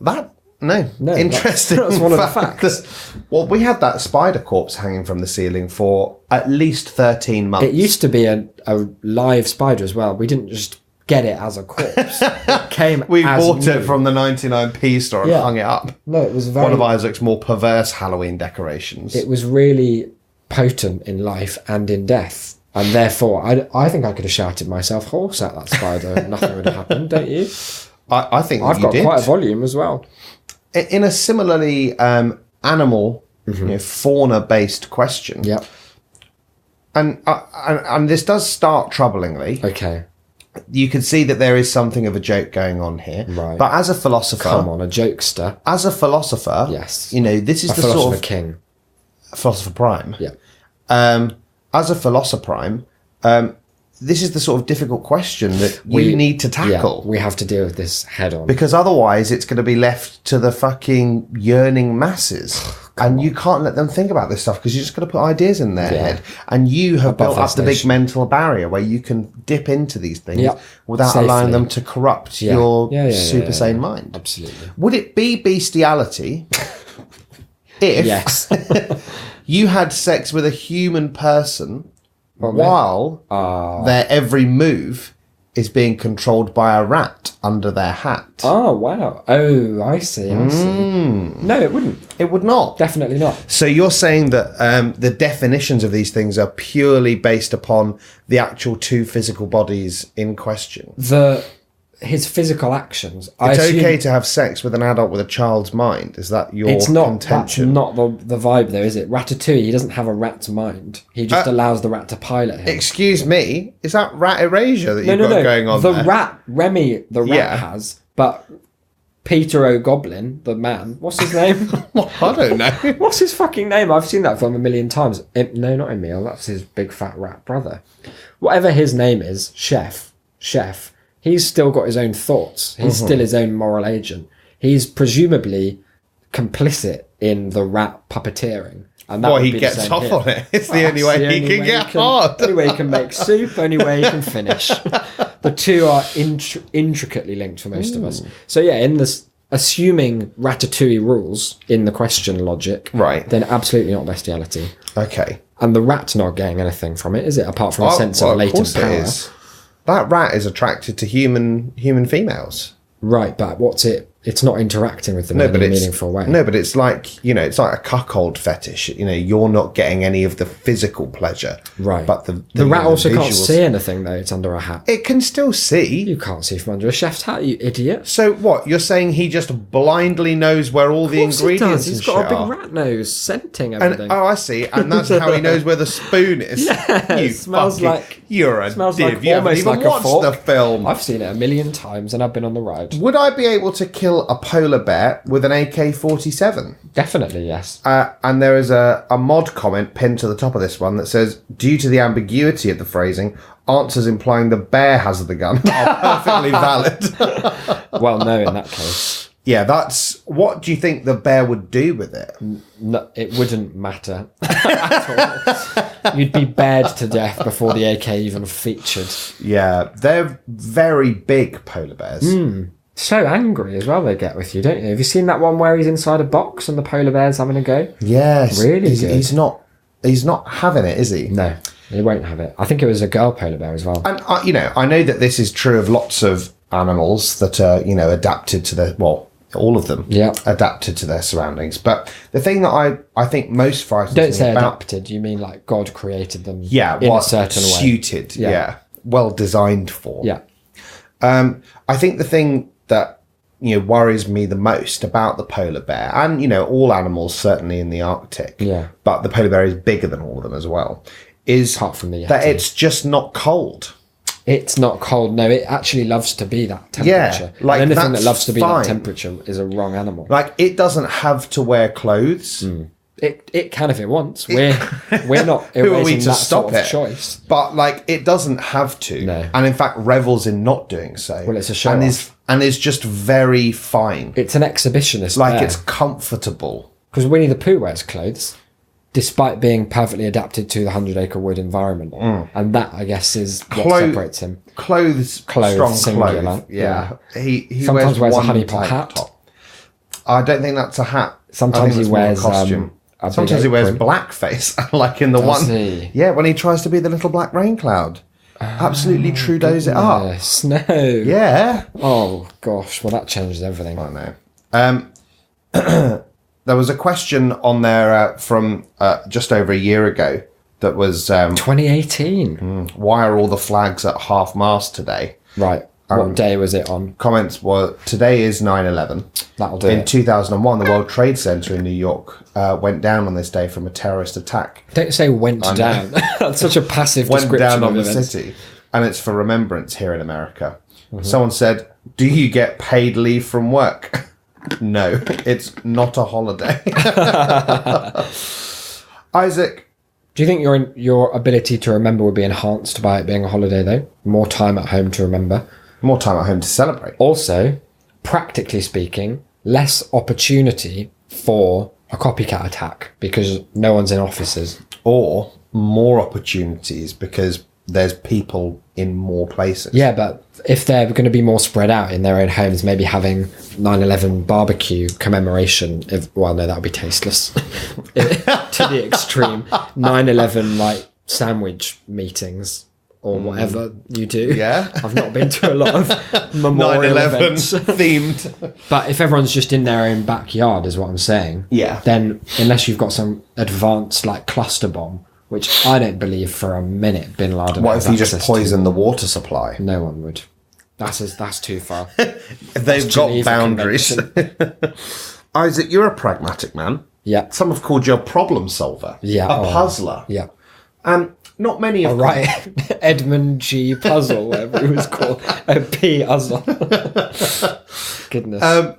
No, interesting. that's one of the fact. facts. Well, we had that spider corpse hanging from the ceiling for at least 13 months. It used to be a live spider as well. We didn't just get it as a corpse. It came We as bought new. it from the 99p store and Yeah. hung it up. No, it was very... One of Isaac's more perverse Halloween decorations. It was really potent in life and in death. And therefore, I think I could have shouted myself hoarse at that spider and nothing would have happened, don't you? I think I've you got did. quite a volume as well. In a similarly animal, fauna-based question. Yep. And this does start troublingly. Okay. You can see that there is something of a joke going on here. Right. But as a philosopher, Come on, a jokester. as a philosopher, Yes. this is A the philosopher sort of king. philosopher prime. Yeah. As a philosopher prime, this is the sort of difficult question that you need to tackle. Yeah, we have to deal with this head on. Because otherwise it's going to be left to the fucking yearning masses. And you can't let them think about this stuff because you're just going to put ideas in their head. And you have Above built up the their big mental barrier where you can dip into these things Yep. without Safely. allowing them to corrupt Yeah. your Yeah, super sane mind. Absolutely. Would it be bestiality if Yes. you had sex with a human person while Ah. their every move is being controlled by a rat under their hat? Oh, wow. Oh, I see. I see. No, it wouldn't. It would not. Definitely not. So you're saying that the definitions of these things are purely based upon the actual two physical bodies in question. His physical actions. It's okay to have sex with an adult with a child's mind. Is that your It's not. contention? That's not the vibe, though, is it? Ratatouille. He doesn't have a rat's mind. He just allows the rat to pilot him. Excuse me, is that rat erasure that you've got going on The there? rat, Remy, the rat Yeah. has, but Peter O'Goblin, the man. What's his name? I don't know. What's his fucking name? I've seen that film a million times. No, not Emil. That's his big fat rat brother. Whatever his name is, Chef. He's still got his own thoughts. He's still his own moral agent. He's presumably complicit in the rat puppeteering. And that Well, would he be the gets same off here. on it. It's the Well, only that's way the he only can way get he can- hard. Only way he can make soup, only way he can finish. The two are intricately linked for most of us. So yeah, in this, assuming Ratatouille rules in the question logic, Right. then absolutely not bestiality. Okay. And the rat's not getting anything from it, is it? Apart from a sense well, of latent course it power. is. That rat is attracted to human females. Right, but what's it? It's not interacting with them in any meaningful way. No, but it's like, it's like a cuckold fetish. You're not getting any of the physical pleasure. Right. But the rat also can't visuals- see anything, though. It's under a hat. It can still see. You can't see from under a chef's hat, you idiot. So what? You're saying he just blindly knows where all the Of course he ingredients does. He's and got a shit big are? rat nose, scenting And everything. I see, and that's how he knows where the spoon is. Yeah, you it smells like- you're a smells div. like You haven't almost even like a watched fork. the film. I've seen it a million times, and I've been on the ride. Would I be able to kill a polar bear with an AK-47? Definitely, yes. And there is a mod comment pinned to the top of this one that says, due to the ambiguity of the phrasing, answers implying the bear has the gun are perfectly valid. Well, no, in that case. Yeah, that's... What do you think the bear would do with it? No, it wouldn't matter at all. You'd be bared to death before the AK even featured. Yeah, they're very big polar bears. So angry as well they get with you, don't you? Have you seen that one where he's inside a box and the polar bear's having a go? Yes. Really he's, good. He's not having it, is he? No, he won't have it. I think it was a girl polar bear as well. And, I know that this is true of lots of animals that are, adapted to their... Well, all of them adapted to their surroundings. But the thing that I think most frightens Don't me say about... adapted, you mean like God created them Yeah, in a certain way. Suited, well designed for. Yeah. I think the thing that worries me the most about the polar bear, and all animals certainly in the Arctic, but the polar bear is bigger than all of them as well, is Apart from the that Yeti. it's just not cold. It's not cold. No, it actually loves to be that temperature. Yeah, like, and anything that's that loves to be fine. that temperature is a wrong animal. Like, it doesn't have to wear clothes. It can if it wants. We're not Who are we erasing to that stop sort of it? choice. But like, it doesn't have to. No. And in fact, revels in not doing so. Well, it's a show and off. is just very fine. It's an exhibitionist. Like, it's comfortable. because Winnie the Pooh wears clothes, despite being perfectly adapted to the 100-acre wood environment, and that I guess is what separates him. Clothes, Clothes, strong singular. clothes. Yeah. He Sometimes wears a one honey pot tank hat. top. I don't think that's a hat. Sometimes I think he that's more a wears, costume. a big Sometimes he wears apron. blackface, like in the Does one. he? Yeah, when he tries to be the little black rain cloud. Absolutely Trudeau's it up. Yes, no. Yeah. Oh gosh, well that changes everything. I know. There was a question on there from just over a year ago that was 2018. why are all the flags at half mast today? Right. What day was it on? Comments were, today is 9/11. That'll do In it. 2001, the World Trade Center in New York went down on this day from a terrorist attack. Don't say went down. That's such a passive Went description down on of the events. city. And it's for remembrance here in America. Someone said, do you get paid leave from work? No, it's not a holiday. Isaac, Do you think your ability to remember would be enhanced by it being a holiday though? More time at home to remember. more time at home to celebrate. Also, practically speaking, less opportunity for a copycat attack because no one's in offices. Or more opportunities because there's people in more places. Yeah, but if they're going to be more spread out in their own homes, maybe having 9/11 barbecue commemoration, well, no, that would be tasteless to the extreme. 9/11 like sandwich meetings or whatever you do. Yeah. I've not been to a lot of memorial 9/11 events. themed. But if everyone's just in their own backyard, is what I'm saying. Yeah. Then unless you've got some advanced like cluster bomb, which I don't believe for a minute Bin Laden. What has if you just access to. poison the water supply? No one would. That's too far. They've got Geneva boundaries. Isaac, you're a pragmatic man. Yeah. Some have called you a problem solver. Yeah. A oh, puzzler. Yeah. Not many of Right. Edmund G. Puzzle, whatever it was called. A P. Puzzle. Goodness.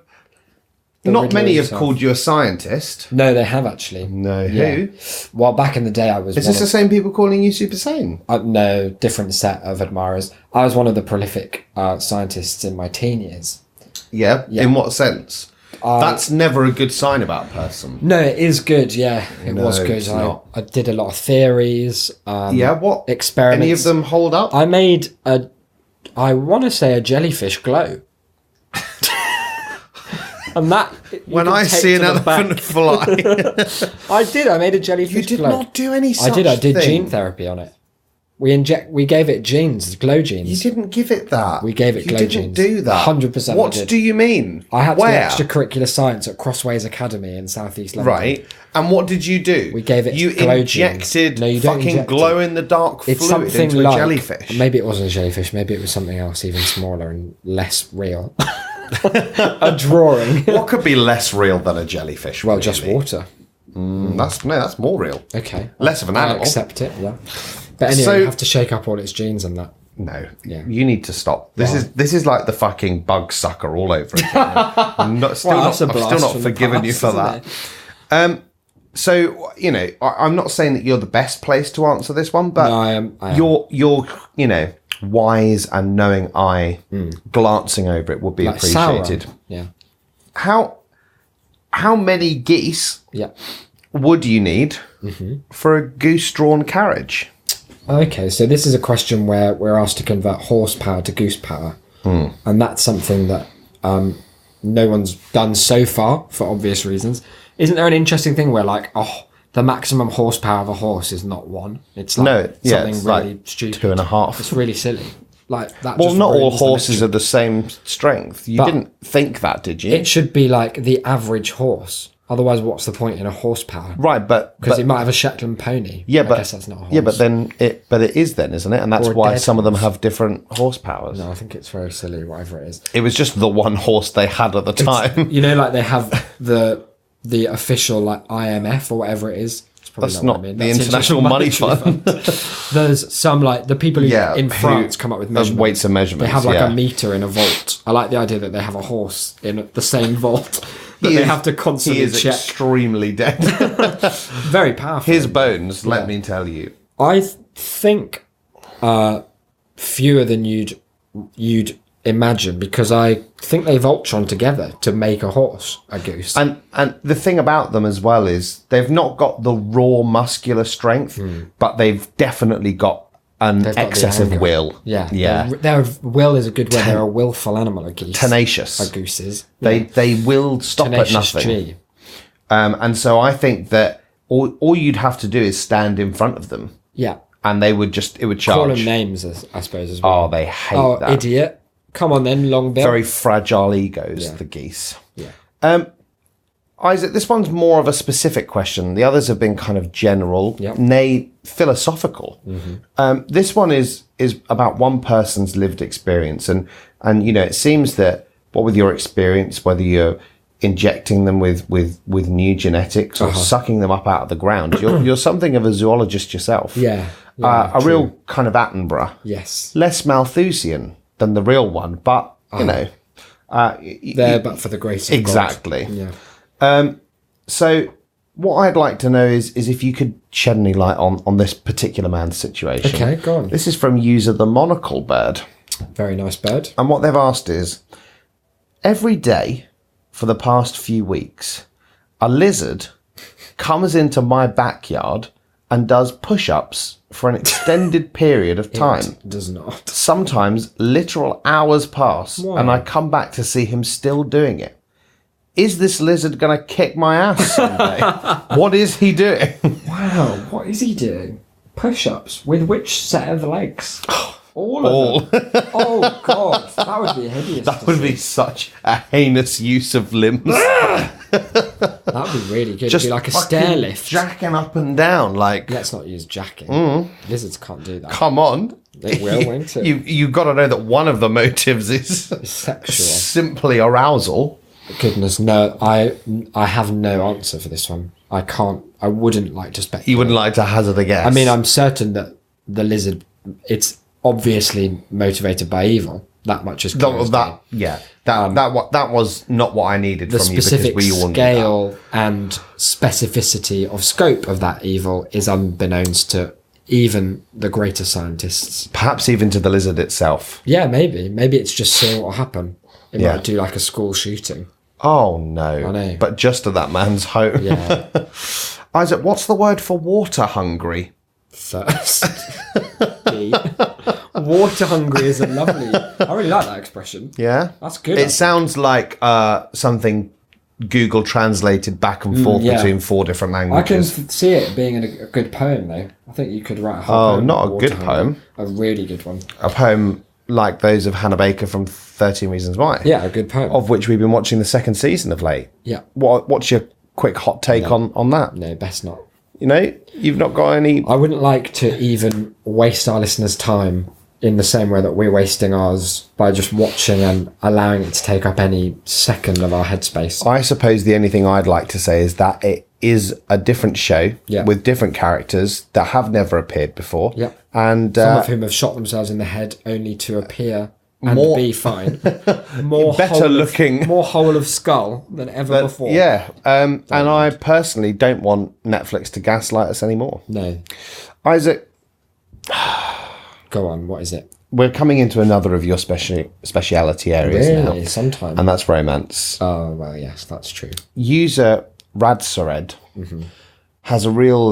Not riddle many have yourself. called you a scientist. No, they have actually. No, Yeah. who? Well, back in the day, I was. Is one this the of- same people calling you super sane? no, different set of admirers. I was one of the prolific scientists in my teen years. Yeah. Yeah. In what sense? That's never a good sign about a person. No, it is good. Yeah, it No, was good. it's not. I did a lot of theories. Yeah, what? Experiments. Any of them hold up? I made I want to say a jellyfish glow. And that you when can I take see an to the bank. elephant fly. I did. I made a jellyfish You did glow. not do any such I did. I did thing. gene therapy on it. We gave it genes, glow genes. You didn't give it that. We gave it glow You genes. didn't do that. 100% I What did. do you mean? I had to Where? do extracurricular science at Crossways Academy in Southeast London. Right. And what did you do? We gave it You glow injected genes. No, you don't fucking inject it. glow in the dark It's fluid something into like a jellyfish. Maybe it wasn't a jellyfish. Maybe it was something else, even smaller and less real. A drawing. What could be less real than a jellyfish? Well, really? just water. That's more real. Okay. Less of an I animal. accept it. Yeah. But anyway, So- you have to shake up all its genes and that. No, Yeah. you need to stop. This is like the fucking bug sucker all over again. I'm still Well, that's a not blast from the forgiving you past, for isn't that. it? So I'm not saying that you're the best place to answer this one, but No, I am. your wise and knowing eye glancing over it would be Like appreciated. Sauron. Yeah. how many geese Yeah. would you need for a goose-drawn carriage? Okay, so this is a question where we're asked to convert horsepower to goose power, and that's something that no one's done so far for obvious reasons. Isn't there an interesting thing where, like, the maximum horsepower of a horse is not 1? It's like something it's really like stupid. 2.5. It's really silly. Like that. Well, just not all ruins the horses mystery. are the same strength. You But- didn't think that, did you? It should be like the average horse. Otherwise, what's the point in a horsepower? Right, but Because it might have a Shetland pony. yeah, I but guess that's not a horse. yeah, but then it is then, isn't it? And that's Or a why dead some of them horse. have different horsepowers. No, I think it's very silly. Whatever it is. It was just the one horse they had at the time. You know, like they have the official like IMF or whatever it is. It's probably That's what not I mean. the That's International Money Fund. There's some like the people who in France come up with measurements. weights and measurements. They have like yeah. a meter in a vault. I like the idea that they have a horse in the same vault that they have to He constantly is check. extremely dead. Very powerful. His bones, let me tell you. I think fewer than you'd imagine, because I think they Voltron together to make a horse, a goose. And the thing about them as well is they've not got the raw muscular strength, but they've definitely got an They've got the excess of anger. will. Yeah, Yeah. Their will is a good word. They're a willful animal, a geese. Tenacious. A gooses. They will stop Tenacious at nothing. G. And so I think that all you'd have to do is stand in front of them, Yeah. and it would charge. Call them names, I suppose, as well. Oh, they hate Oh, that. idiot. Come on then, long bill. Very fragile egos, Yeah. the geese. Yeah. Isaac, this one's more of a specific question. The others have been kind of general, Yep. nay, philosophical. This one is about one person's lived experience, and you know, it seems that what with your experience, whether you're injecting them with new genetics or sucking them up out of the ground, you're something of a zoologist yourself. Yeah. A real kind of Attenborough. Yes. Less Malthusian than the real one, but you know, There, but for the grace of exactly. God. Yeah. So what I'd like to know is if you could shed any light on this particular man's situation. Okay, go on. This is from user the Monocle Bird. Very nice bird. And what they've asked is, every day for the past few weeks, a lizard comes into my backyard and does push-ups for an extended period of time. It does not. Sometimes literal hours pass Why? and I come back to see him still doing it. Is this lizard going to kick my ass someday? What is he doing? Wow, what is he doing? Push-ups with which set of legs? All of them. Oh God, that would be hideous. That would be such a heinous use of limbs. That would be really good. It'd be like a stair fucking lift. jacking up and down. Like, Let's not use jacking. Lizards can't do that. come on. It will, won't it? You've got to know that one of the motives is Sexual. simply arousal. Goodness, no. I have no answer for this one. I can't. I wouldn't like to speculate. You wouldn't like to hazard a guess. I mean, I'm certain that the lizard. It's obviously motivated by evil. That much is clear as day. that was not what I needed The from you because specific we all knew that. scale and specificity of scope of that evil is unbeknownst to even the greater scientists. Perhaps even to the lizard itself. Yeah, maybe. Maybe it's just seeing what will happen. It Yeah. might do like a school shooting. Oh no! I know. But just to that man's home. Yeah. Isaac, what's the word for water hungry? Thirst. Water hungry is a lovely. I really like that expression. Yeah, That's good. It sounds like something Google translated back and forth yeah. between 4 different I can languages. see it being a good poem, though. I think you could write a whole Oh, poem. not about a water good hunger. poem. A really good one. A poem like those of Hannah Baker from 13 Reasons Why. Yeah, a good poem. Of which we've been watching the second season of late. Yeah. What's your quick hot take on that? No, best not. You know, you've not got any. I wouldn't like to even waste our listeners' time in the same way that we're wasting ours by just watching and allowing it to take up any second of our headspace. I suppose the only thing I'd like to say is that it is a different show Yeah. with different characters that have never appeared before. Yeah. And Some of whom have shot themselves in the head only to appear and More- be fine. More Better whole of- looking. more whole of skull than ever before. yeah. And I personally don't want Netflix to gaslight us anymore. No. Isaac, Go on. What is it? we're coming into another of your speciality areas Really? now, Sometime. and that's romance. Oh, well, yes, that's true. User Radsared has a real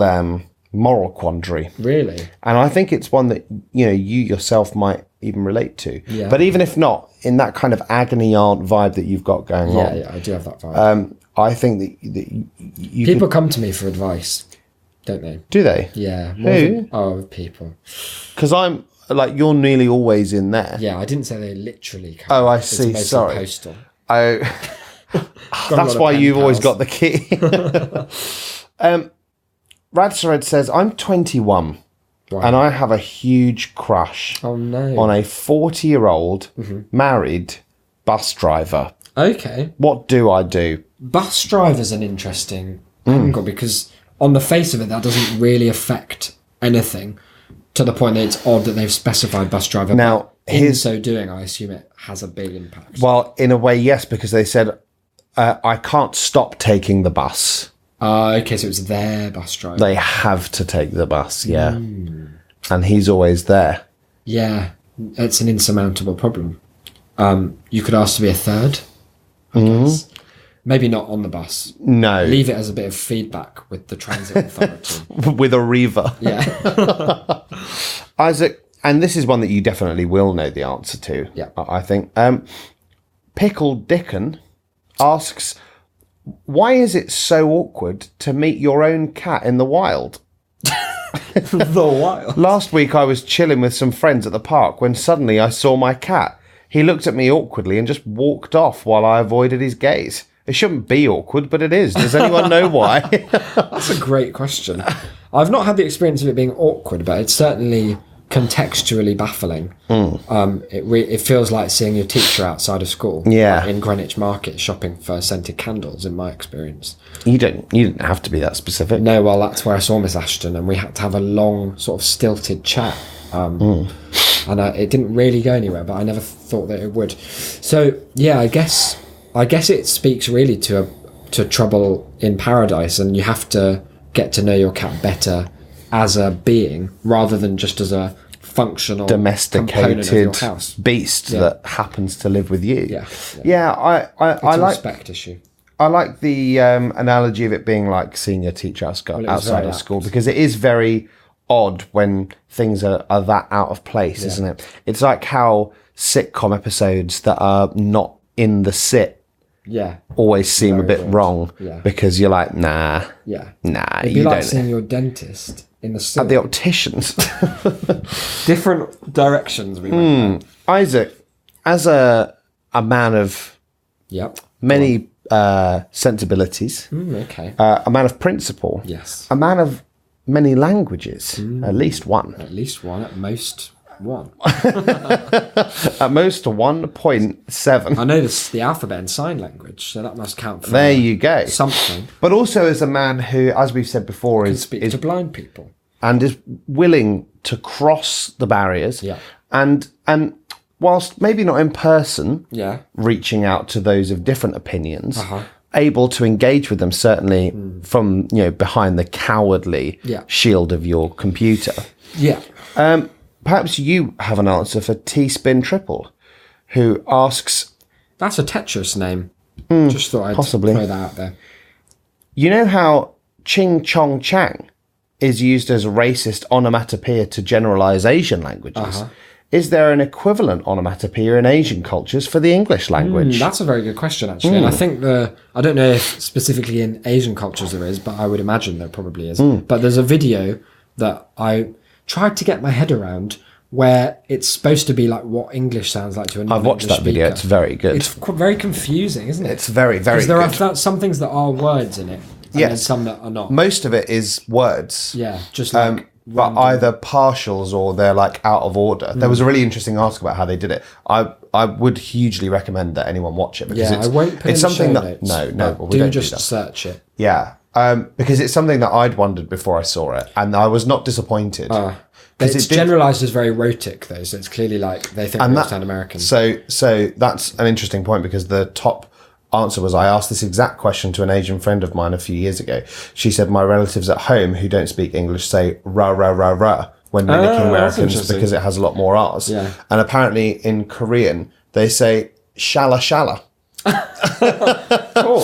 moral quandary, Really? and I think it's one that you yourself might even relate to. Yeah. But even if not, in that kind of agony aunt vibe that you've got going Yeah, on, yeah, I do have that vibe. I think that you People come to me for advice, don't they? do they? Yeah. Who? People. Because I'm like you're nearly always in there. Yeah, I didn't say they literally come. Oh, I It's see. mostly Sorry. Postal. Oh, Got a that's lot why of pen you've always pals. got the key. Radsared says, I'm 21 Right. and I have a huge crush Oh, no. on a 40-year-old married bus driver. Okay. What do I do? Bus driver's an interesting Hmm. angle because on the face of it, that doesn't really affect anything to the point that it's odd that they've specified bus driver. Now, but in here's- so doing, I assume it has a big impact. Well, in a way, yes, because they said, I can't stop taking the bus. Okay, so it's their bus driver. They have to take the bus, yeah. And he's always there. Yeah, it's an insurmountable problem. You could ask to be a third. I Mm-hmm. guess. Maybe not on the bus. No, Leave it as a bit of feedback with the transit authority. with a reaver. Yeah. Isaac, and this is one that you definitely will know the answer to, Yeah. I think. Pickled Dickon asks, why is it so awkward to meet your own cat in the wild? The wild. Last week I was chilling with some friends at the park when suddenly I saw my cat. He looked at me awkwardly and just walked off while I avoided his gaze. It shouldn't be awkward, but it is. Does anyone know why? That's a great question. I've not had the experience of it being awkward, but it's certainly contextually baffling. It feels like seeing your teacher outside of school. Yeah. Like in Greenwich Market shopping for scented candles, in my experience. You didn't have to be that specific. No, well, that's where I saw Miss Ashton, and we had to have a long, sort of stilted chat. And it didn't really go anywhere, but I never thought that it would. So yeah, I guess it speaks really to trouble in paradise, and you have to get to know your cat better as a being rather than just as a functional component of Domesticated your house. beast that happens to live with you. Yeah. I It's a like respect issue. I like the analogy of it being like senior teacher it was outside very of school, because it is very odd when things are that out of place, isn't it? It's like how sitcom episodes that are not in the sit Yeah. always seem a Very bit weird. wrong, Yeah. because you're like, nah, Yeah. you It'd be like don't. seeing your dentist in the At city. the opticians. Different directions we went. Isaac, as a man of Yep. many sensibilities, Okay. a man of principle, Yes. a man of many languages, at least one. At least one, at most one. At most 1.7. I know this the alphabet and sign language, so that must count for There you go. something. But also as a man who, as we've said before, Speak is to blind people. and is willing to cross the barriers. Yeah. And whilst maybe not in person, Yeah. reaching out to those of different opinions, Uh-huh. able to engage with them certainly from behind the cowardly Yeah. shield of your computer. Yeah. Perhaps you have an answer for T-Spin Triple, who asks, That's a Tetris name. Just thought I'd possibly. throw that out there. you know how Ching Chong Chang is used as a racist onomatopoeia to generalize Asian languages? Is there an equivalent onomatopoeia in Asian cultures for the English language? That's a very good question, actually. And I think I don't know if specifically in Asian cultures there is, but I would imagine there probably is. But there's a video that I tried to get my head around where it's supposed to be like what English sounds like to a I've watched that video. speaker. It's very good. It's very confusing, isn't it? It's very, very Because there good. are some things that are words in it, and Yes. then some that are not. Most of it is words. Yeah, just like But random- either partials or they're like out of order. There was a really interesting article about how they did it. I would hugely recommend that anyone watch it, because yeah, I won't put it's in something the that show notes, no, but well, we don't just do that. search it. Yeah, because it's something that I'd wondered before I saw it, and I was not disappointed. It's it did- generalised as very rhotic, though, so it's clearly like they think we understand American. So that's an interesting point, because the top answer was, I asked this exact question to an Asian friend of mine a few years ago. She said, my relatives at home who don't speak English say ra ra ra ra when mimicking that's Americans interesting. because it has a lot more R's. Yeah. And apparently in Korean they say shala shala Cool.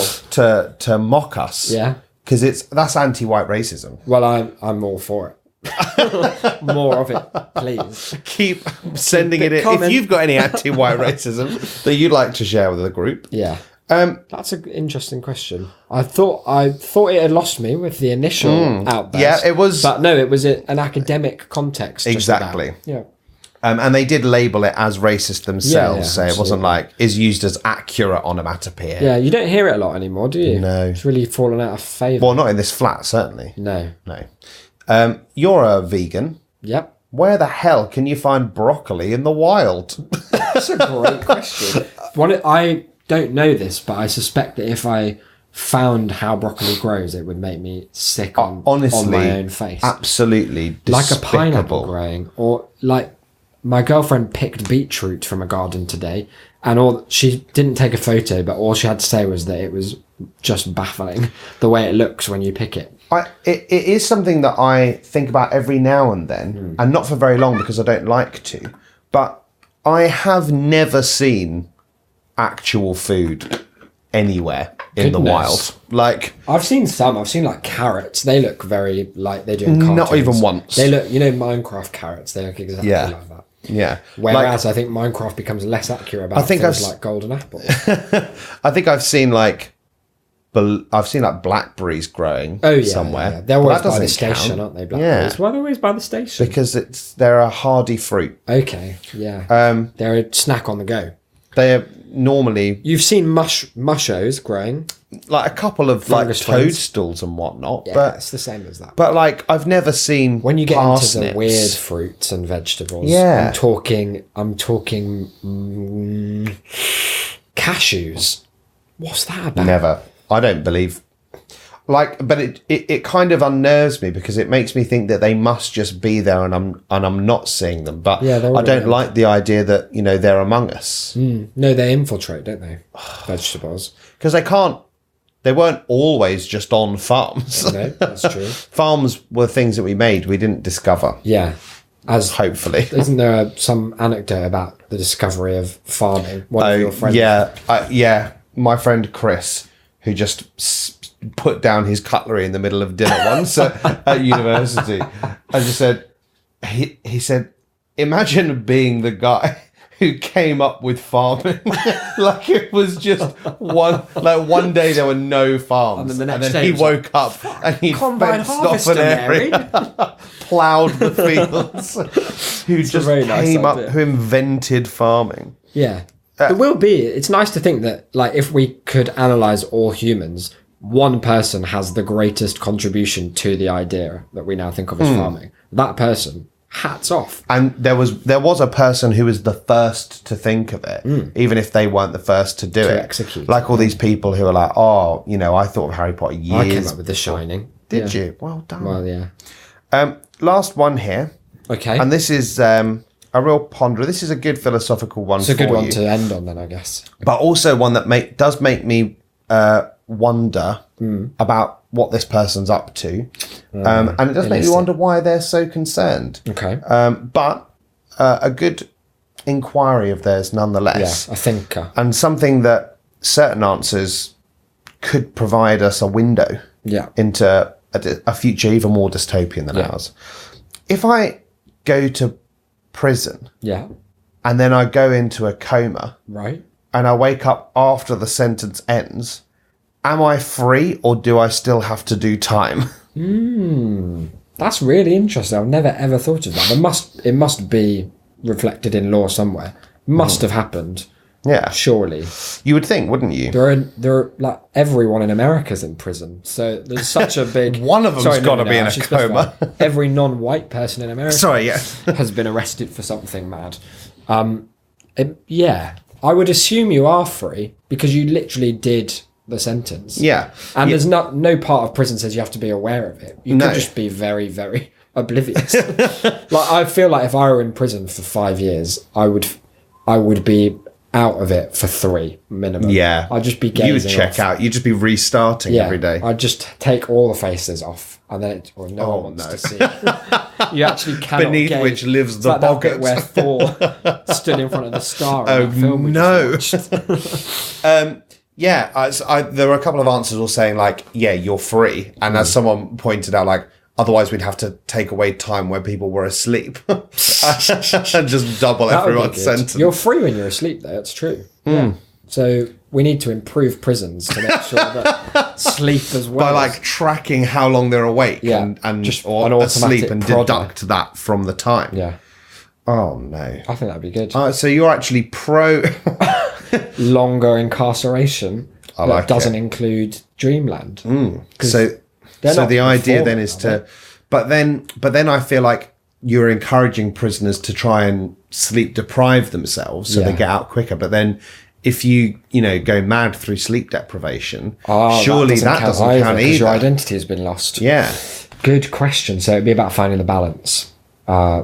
to mock us. Yeah. Because that's anti-white racism. Well, I'm all for it. More of it, please. Keep sending it it in. coming. If you've got any anti-white racism that you'd like to share with the group. Yeah. That's an interesting question. I thought it had lost me with the initial outburst. Yeah, it was- But no, it was an academic context. just Exactly. about. Yeah. And they did label it as racist themselves, Yeah, so it wasn't like is used as accurate onomatopoeia. Yeah, you don't hear it a lot anymore, do you? No. It's really fallen out of favour. Well, not in this flat, certainly. No. No. You're a vegan. Yep. Where the hell can you find broccoli in the wild? That's a great question. I don't know this, but I suspect that if I found how broccoli grows, it would make me sick on Honestly, my own face. Absolutely Like a despicable. pineapple growing, or like my girlfriend picked beetroot from a garden today, and she didn't take a photo, but all she had to say was that it was just baffling the way it looks when you pick it. It is something that I think about every now and then, and not for very long because I don't like to. But I have never seen actual food anywhere in the Goodness. wild. Like, I've seen some. I've seen like carrots. They look very like they do in cartoons. Not even once. They look, Minecraft carrots. They look exactly Yeah. like that. yeah. Whereas I think Minecraft becomes less accurate about think things I've- like golden apples. I think I've seen like blackberries growing somewhere. Yeah. They're But always that by the doesn't count. station, aren't they? Blackberries. Yeah. Why are they always by the station? Because they're a hardy fruit. Okay, yeah. They're a snack on the go. They're normally You've seen mushos growing. like a couple of like Fungus twins. toadstools and whatnot. Yeah, But it's the same as that. But like I've never seen When you get parsnips. into the weird fruits and vegetables, Yeah. I'm talking cashews. What's that about? Never. I don't believe. Like, but it kind of unnerves me because it makes me think that they must just be there and I'm not seeing them. But Yeah, they're I don't all like the idea that they're among us No, they infiltrate, don't they? Vegetables. because they weren't always just on farms. No, that's true. Farms were things that we made. We didn't discover. Yeah. Hopefully. Isn't there some anecdote about the discovery of farming? One of your friends. Yeah. My friend Chris, who just put down his cutlery in the middle of dinner once at university, I just said, he said, imagine being the guy who came up with farming. Like it was just one day there were no farms, And then the and next then day he it was like, woke up and he Combine fenced off harvester, an area, ploughed the fields. Who just very nice came up, idea. who invented farming. Yeah. It will be. It's nice to think that, like, if we could analyze all humans, one person has the greatest contribution to the idea that we now think of as farming. That person, hats off. And there was a person who was the first to think of it, even if they weren't the first to do it. execute. Like all these people who are like, I thought of Harry Potter years. I came up with The Shining. Did Yeah. you? Well done. Well, yeah. Last one here, Okay. and this is a real ponderer. This is a good philosophical one. It's a good for one you, to end on, then, I guess. but also one that does make me wonder about what this person's up to, and it does make me illicit. wonder why they're so concerned. Okay. But a good inquiry of theirs Yeah, nonetheless, a thinker. and something that certain answers could provide us a window Yeah. into a future even more dystopian than Yeah. ours. If I go to prison Yeah. and then I go into a coma Right. and I wake up after the sentence ends, am I free or do I still have to do time? That's really interesting. I've never ever thought of that. It must be reflected in law somewhere. Must have happened. Yeah, Surely. you would think, wouldn't you? There are like everyone in America's in prison. So there's such a big One of them's gotta be in I a should specify. coma. Every non-white person in America Sorry, yeah. has been arrested for something mad. Yeah, I would assume you are free because you literally did the sentence. Yeah. And Yeah. there's no part of prison says you have to be aware of it. You No. could just be very, very oblivious. Like I feel like if I were in prison for 5 years, I would be out of it for 3 minimum. Yeah. I'd just be gazing You would check off. out. You'd just be restarting every day. I'd just take all the faces off, and then no Oh, one wants no. to see. You actually cannot Beneath gauge. which lives It's the like that bit boggart. where Thor stood in front of the star. In that film we no. just watched. There were a couple of answers all saying like, yeah, you're free. And as someone pointed out, like, otherwise we'd have to take away time where people were asleep and just double That would be everyone's good. sentence. You're free when you're asleep, though. It's true. Yeah. So we need to improve prisons to make sure that sleep as well. By like tracking how long they're awake Yeah, and just or an asleep automatic and prodder. deduct that from the time. Yeah, Oh no. I think that'd be good. So you're actually pro. Longer incarceration that like doesn't it. include Dreamland. So they're not the idea then performing, is are to, but then I feel like you're encouraging prisoners to try and sleep deprive themselves so they Yeah. get out quicker. But then if you go mad through sleep deprivation, Oh, surely that doesn't count 'cause your either. identity has been lost. Yeah. Good question. So it'd be about finding the balance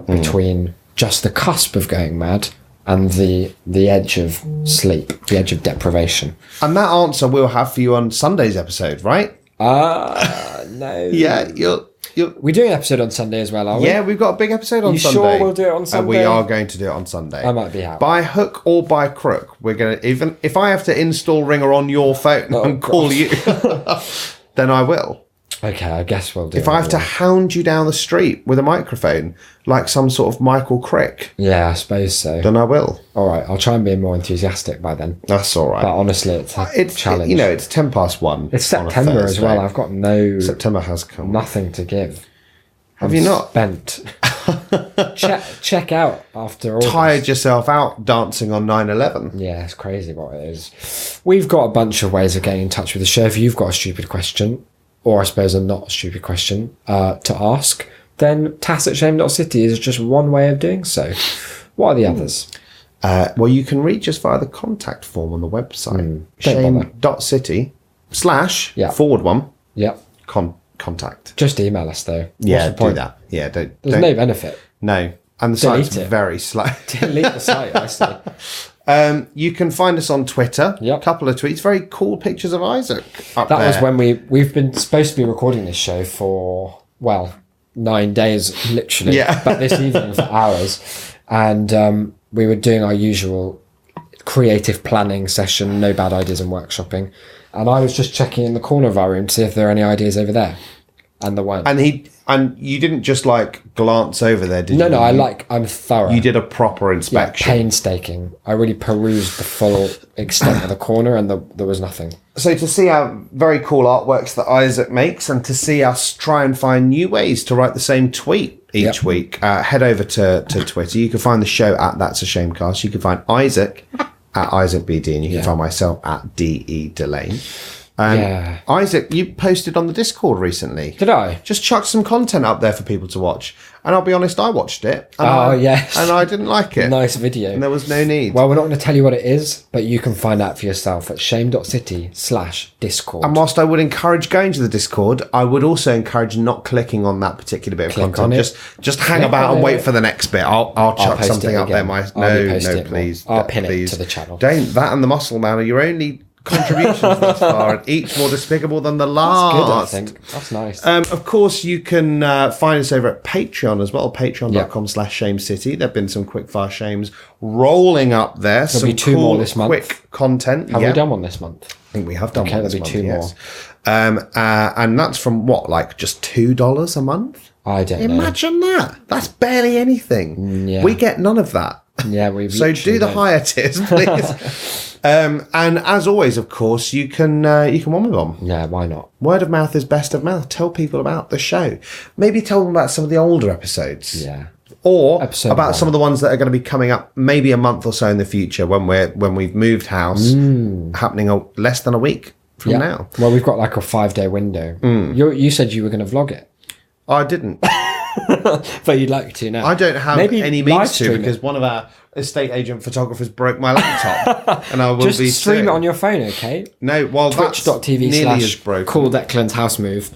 between just the cusp of going mad and the edge of sleep, the edge of deprivation. And that answer we'll have for you on Sunday's episode, right? No. Yeah. You'll We're doing an episode on Sunday as well, are we? Yeah, we've got a big episode on You Sunday. sure we'll do it on We Sunday? are going to do it on Sunday. I might be out. By hook or by crook, we're gonna, even if I have to install Ringer on your phone and call you, then I will. Okay, I guess we'll do If I have to hound you down the street with a microphone, like some sort of Michael Crick, Yeah, I suppose so. then I will. All right, I'll try and be more enthusiastic by then. That's all right. But honestly, it's a It's challenge. it's 1:10. It's on a September as Thursday. well. I've got September has come. nothing to give. Have you not Spent. check out after all. tired yourself out dancing on 9/11? Yeah, it's crazy what it is. We've got a bunch of ways of getting in touch with the show. If you've got a stupid question, or I suppose a not stupid question, to ask, then tass@shame.city is just one way of doing so. What are the others? Well, you can reach us via the contact form on the website, don't bother. shame.city/forward1 Yep. contact. Just email us though. Yeah, What's the do point? that. Yeah, don't. There's don't no benefit. no. And the Delete site's it. very slow. Delete the site, I say. You can find us on Twitter. Yep. A couple of tweets. Very cool pictures of Isaac up That there. was when we've been supposed to be recording this show for 9 days literally. Yeah. But this evening for hours, and we were doing our usual creative planning session, no bad ideas and workshopping, and I was just checking in the corner of our room to see if there are any ideas over there, and there weren't. And you didn't just like glance over there, did you? No, I'm thorough. You did a proper Yeah, inspection. painstaking. I really perused the full extent of the corner, and there was nothing. So to see our very cool artworks that Isaac makes, and to see us try and find new ways to write the same tweet each Yep. week, head over to Twitter. You can find the show at That's a Shamecast. You can find Isaac at IsaacBD, and you can find myself at DE Delane. Yeah. Isaac, you posted on the Discord recently. Did I? Just chucked some content up there for people to watch. And I'll be honest, I watched it. And yes. And I didn't like it. Nice video. And there was no need. Well, we're not going to tell you what it is, but you can find out for yourself at shame.city/discord. And whilst I would encourage going to the Discord, I would also encourage not clicking on that particular bit of Click content. on it. Just hang Click about on and wait it. for the next bit. I'll chuck post something it up there. again. I'll No, repost no, it more. please. I'll pin it please. to the channel. Don't. That and the Muscle Man are your only contributions thus far, and each more despicable than the last. Good, I think. That's nice. Of course, you can find us over at Patreon as well, patreon.com/shamecity. There have been some quickfire shames rolling up there. There'll some be 2 more this month. Quick content. Have yeah. we done one this month? I think we have done Okay, one this there'll be month, 2 yes. And that's from what, like just $2 a month? I don't know. Imagine that. That's barely anything. yeah. We get none of that. Yeah, we've So do the higher tiers, please. And as always, of course, you can one bomb. Yeah, why not? Word of mouth is best of mouth. Tell people about the show. Maybe tell them about some of the older episodes. Yeah. Or Episode about 1. some of the ones that are going to be coming up maybe a month or so in the future when we've moved house, happening less than a week from now. Well, we've got like a 5-day window. You said you were going to vlog it, I didn't. but you'd like to now. I don't have Maybe any live means to stream because it. one of our estate agent photographers broke my laptop, and I will Just be stream soon. it on your phone, okay? No, well, that's Twitch.tv nearly as / broken. Call Declan's house move.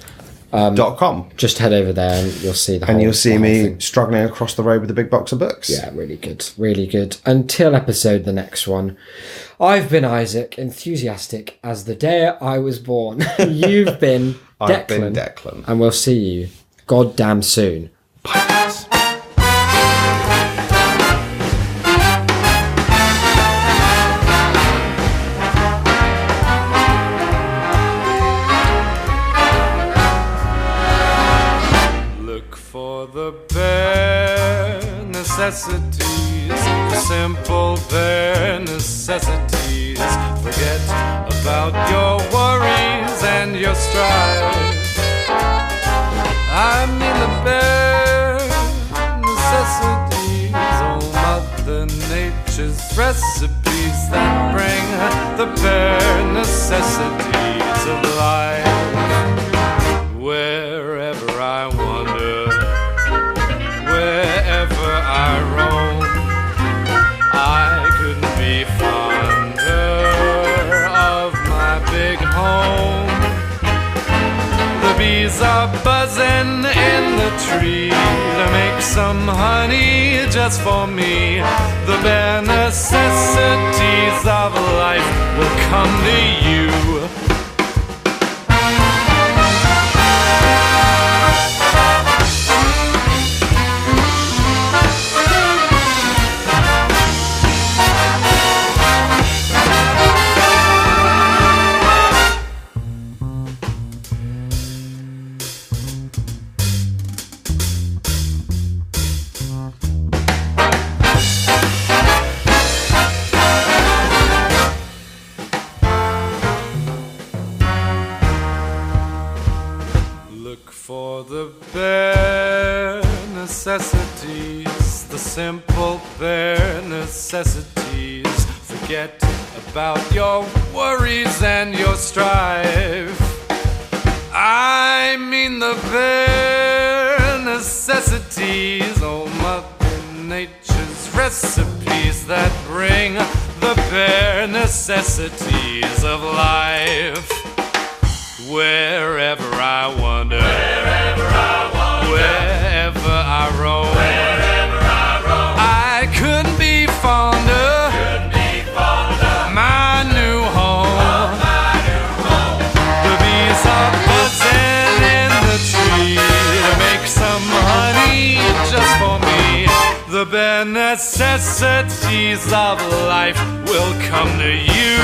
bookshop.com. Just head over there and you'll see the whole And you'll see the whole me thing. struggling across the road with a big box of books. Yeah, really good. Really good. Until episode the next one, I've been Isaac, enthusiastic as the day I was born. You've been Declan. I've been Declan. And we'll see you goddamn soon. Bye, guys. Look for the bare necessities, the simple bare necessities. Forget about your worries and your strife. I mean the bare necessities, oh Mother Nature's recipes that bring the bare necessities of life. Wherever I wander, wherever I roam, I couldn't be fonder of my big home. The bees are buzzing in the tree to make some honey just for me. The bare necessities of life will come to you. Look for the bare necessities, the simple bare necessities. Forget about your worries and your strife. I mean the bare necessities, oh Mother Nature's recipes that bring the bare necessities of life. Wherever I wander, wherever I roam, I couldn't be fonder, my new home. The bees are buzzing in the tree to make some honey just for me. The bare necessities of life will come to you.